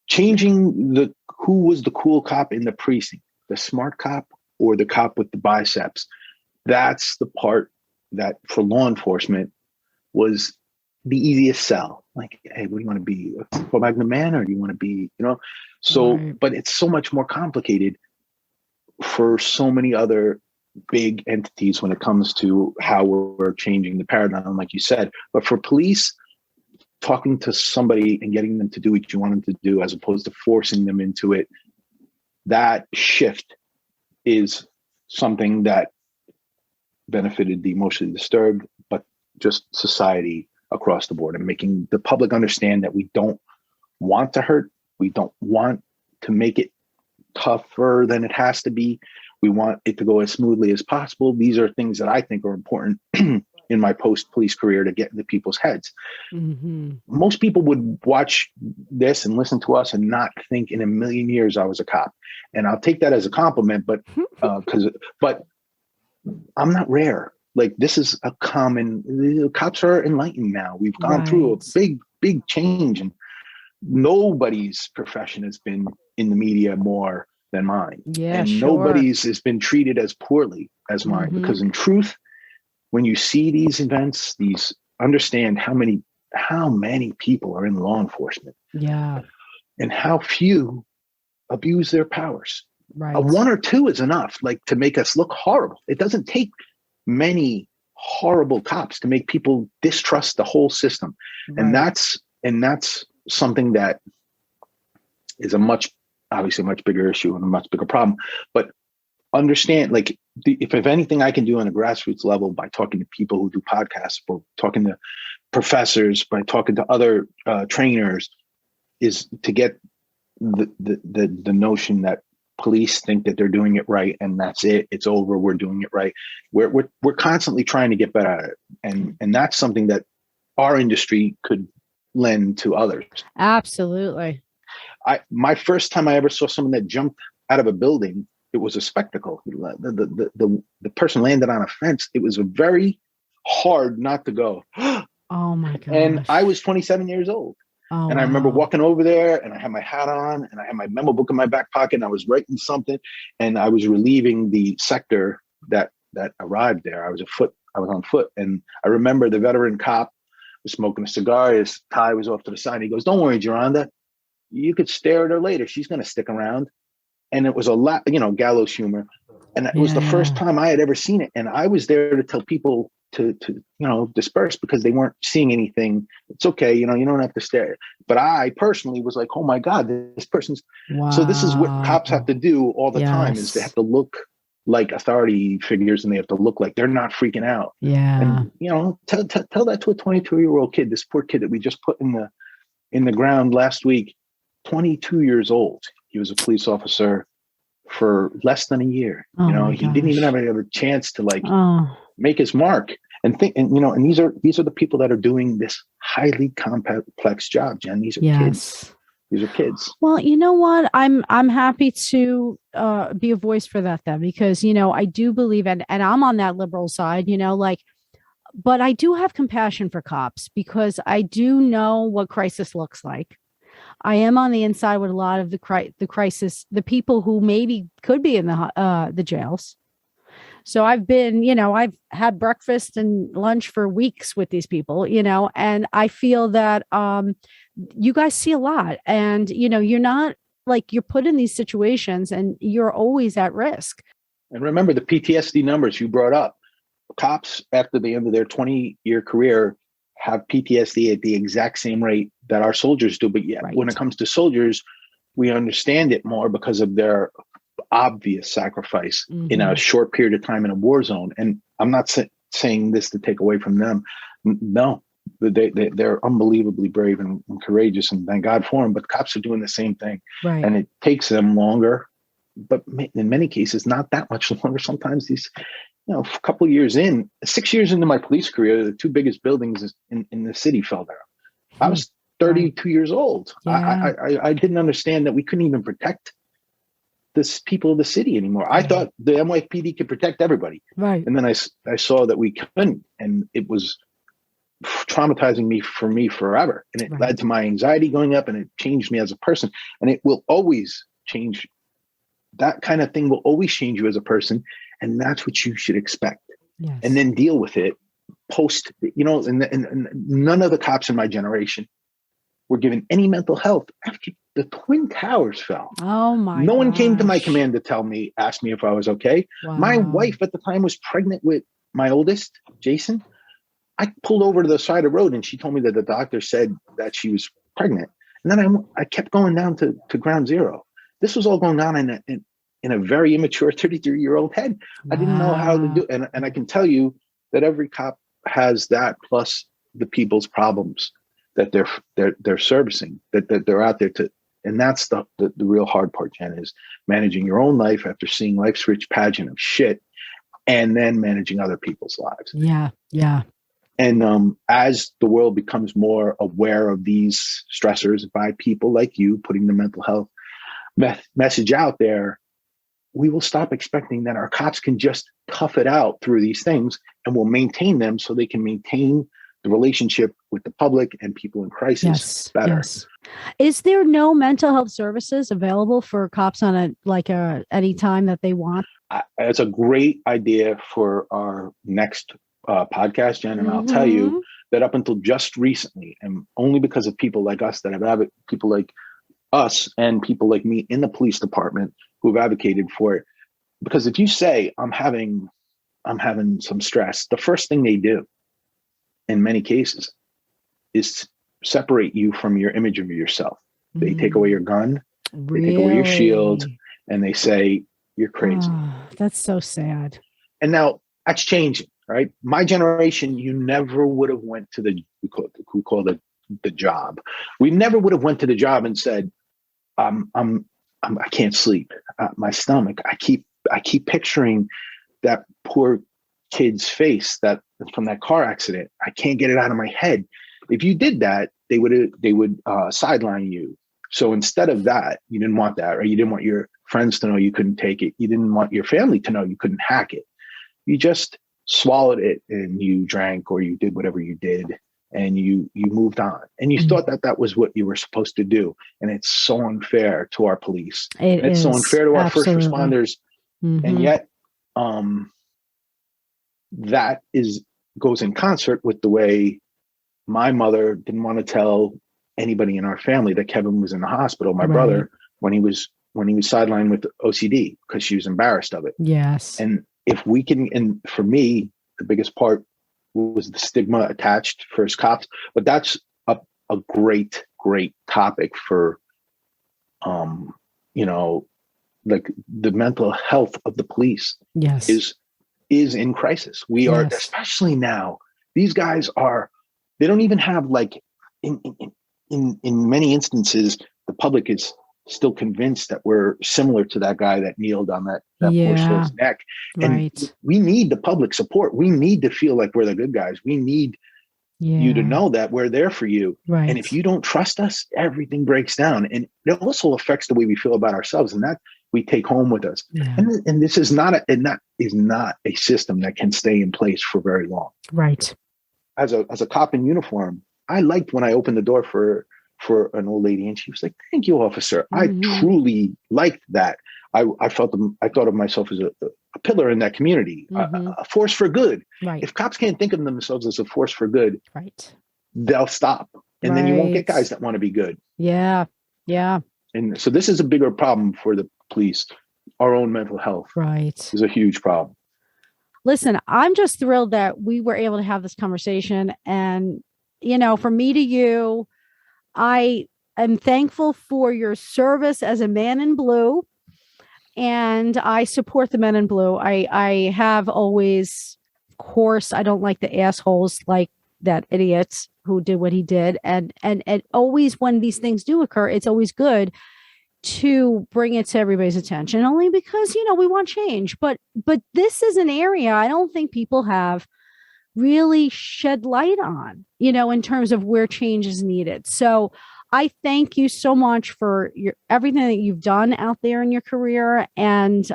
Changing who was the cool cop in the precinct, the smart cop or the cop with the biceps. That's the part that for law enforcement was the easiest sell. Like, hey, what do you want to be? A Full Magnum man, or do you want to be, So, but it's so much more complicated for so many other big entities when it comes to how we're changing the paradigm, like you said. But for police, talking to somebody and getting them to do what you want them to do, as opposed to forcing them into it, that shift is something that benefited the emotionally disturbed, but just society across the board, and making the public understand that we don't want to hurt. We don't want to make it tougher than it has to be. We want it to go as smoothly as possible. These are things that I think are important in my post-police career to get into people's heads. Most people would watch this and listen to us and not think in a million years I was a cop. And I'll take that as a compliment, but I'm not rare. Like, this is a common, cops are enlightened now. We've gone through a big change, and nobody's profession has been in the media more than mine. Nobody's has been treated as poorly as mine, because in truth, when you see these events, understand how many people are in law enforcement. And how few abuse their powers. One or two is enough, like, to make us look horrible. It doesn't take many horrible cops to make people distrust the whole system. And that's something that is obviously a much bigger issue and a much bigger problem. But understand, like, if anything I can do on a grassroots level by talking to people who do podcasts, or talking to professors, by talking to other trainers, is to get the notion that police think that they're doing it right, and that's it. It's over. We're doing it right. We're constantly trying to get better at it, and that's something that our industry could lend to others. Absolutely. My first time I ever saw someone that jumped out of a building, it was a spectacle. The person landed on a fence. It was very hard not to go, oh my God. And I was 27 years old. And I remember walking over there, and I had my hat on, and I had my memo book in my back pocket, and I was writing something, and I was relieving the sector that arrived there. I was on foot. And I remember the veteran cop was smoking a cigar. His tie was off to the side. He goes, "Don't worry, Gironda. You could stare at her later. She's going to stick around." And it was a lot, gallows humor. And it was the first time I had ever seen it. And I was there to tell people to disperse, because they weren't seeing anything. It's okay. You don't have to stare. But I personally was like, oh my God, this person's. Wow. So this is what cops have to do all the time, is they have to look like authority figures, and they have to look like they're not freaking out. And, tell that to a 22-year-old kid, this poor kid that we just put in the ground last week, 22 years old. He was a police officer for less than a year. He didn't even have a chance to make his mark and think. And these are the people that are doing this highly complex job, Jen. These are kids. These are kids. Well, you know what? I'm happy to be a voice for that then, because I do believe, and I'm on that liberal side. But I do have compassion for cops, because I do know what crisis looks like. I am on the inside with a lot of the crisis, the people who maybe could be in the jails. So I've been, I've had breakfast and lunch for weeks with these people, and I feel that you guys see a lot, and, you're not you're put in these situations and you're always at risk. And remember the PTSD numbers you brought up. Cops, after the end of their 20-year career, have PTSD at the exact same rate that our soldiers do. But when it comes to soldiers, we understand it more because of their obvious sacrifice in a short period of time in a war zone. And I'm not saying this to take away from them. No, they're unbelievably brave and courageous, and thank God for them. But cops are doing the same thing. And it takes them longer, but in many cases, not that much longer. Sometimes these, a couple of years 6 years into my police career, the two biggest buildings in the city fell down. I was 32 years old. I didn't understand that we couldn't even protect the people of the city anymore. I thought the NYPD could protect everybody. Right. And then I saw that we couldn't, and it was traumatizing me forever. And it led to my anxiety going up, and it changed me as a person. And it will always change. That kind of thing will always change you as a person. And that's what you should expect. Yes. And then deal with it post, and none of the cops in my generation were given any mental health after the Twin Towers fell. Oh my! No one came to my command to ask me if I was okay. Wow. My wife at the time was pregnant with my oldest, Jason. I pulled over to the side of the road, and she told me that the doctor said that she was pregnant. And then I kept going down to ground zero. This was all going on in a very immature 33-year-old head. Wow. I didn't know how to do it. And I can tell you that every cop has that, plus the people's problems that they're servicing, that they're out there to. And that's the real hard part, Jen, is managing your own life after seeing life's rich pageant of shit, and then managing other people's lives. Yeah. Yeah. And as the world becomes more aware of these stressors by people like you putting the mental health message out there, we will stop expecting that our cops can just tough it out through these things, and we'll maintain them so they can maintain the relationship with the public and people in crisis better. Yes. Is there no mental health services available for cops on any time that they want? It's a great idea for our next podcast, Jen, and I'll tell you that up until just recently, and only because of people like us that have people like us and people like me in the police department who have advocated for it. Because if you say I'm having some stress, the first thing they do in many cases is separate you from your image of yourself. They take away your gun, they take away your shield, and they say you're crazy. Oh, that's so sad. And now that's changing. Right, my generation, you never would have went to we call the job. We never would have went to the job and said, I can't sleep. My stomach. I keep picturing that poor kid's face that from that car accident. I can't get it out of my head. If you did that, they would sideline you. So instead of that, you didn't want that, or you didn't want your friends to know you couldn't take it. You didn't want your family to know you couldn't hack it. You just swallowed it, and you drank, or you did whatever you did, and you moved on, and you thought that was what you were supposed to do. And it's so unfair to our police. It's so unfair to our first responders. And yet that goes in concert with the way my mother didn't want to tell anybody in our family that Kevin was in the hospital, my brother, when he was sidelined with OCD, because she was embarrassed of it. Yes. And if we can, and for me, the biggest part was the stigma attached for his cops, but that's a great topic for, like the mental health of the police. Yes. is in crisis. We are, especially now, these guys they don't even have, like, in many instances, the public is still convinced that we're similar to that guy that kneeled on that poor soul's neck. And we need the public support. We need to feel like we're the good guys. We need you to know that we're there for you. Right. And if you don't trust us, everything breaks down. And it also affects the way we feel about ourselves, and that we take home with us. Yeah. And this is not a system that can stay in place for very long. Right. As a cop in uniform, I liked when I opened the door for an old lady, and she was like, "Thank you, officer." I truly liked that. I thought of myself as a pillar in that community, a force for good. Right. If cops can't think of themselves as a force for good, right, they'll stop, and then you won't get guys that want to be good. Yeah. And so this is a bigger problem for the police. Our own mental health, is a huge problem. Listen, I'm just thrilled that we were able to have this conversation, and from me to you, I am thankful for your service as a man in blue, and I support the men in blue. I have always, of course, I don't like the assholes like that idiot who did what he did. And always when these things do occur, it's always good to bring it to everybody's attention, only because, we want change. But this is an area I don't think people have really shed light on, in terms of where change is needed. So I thank you so much for everything that you've done out there in your career and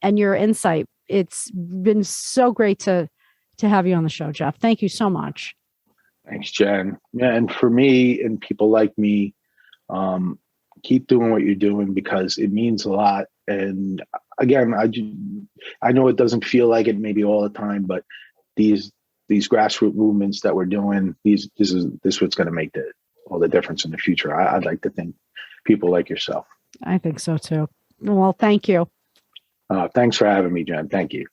your insight. It's been so great to have you on the show, Jeff. Thank you so much. Thanks, Jen. Yeah, and for me and people like me, keep doing what you're doing because it means a lot. And again, I know it doesn't feel like it maybe all the time, but these grassroots movements that we're doing, this is what's going to make all the difference in the future. I'd like to think people like yourself. I think so too. Well, thank you. Thanks for having me, Jen. Thank you.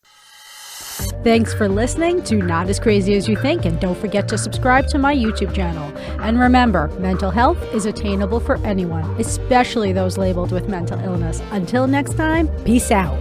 Thanks for listening to Not As Crazy As You Think, and don't forget to subscribe to my YouTube channel. And remember, mental health is attainable for anyone, especially those labeled with mental illness. Until next time, peace out.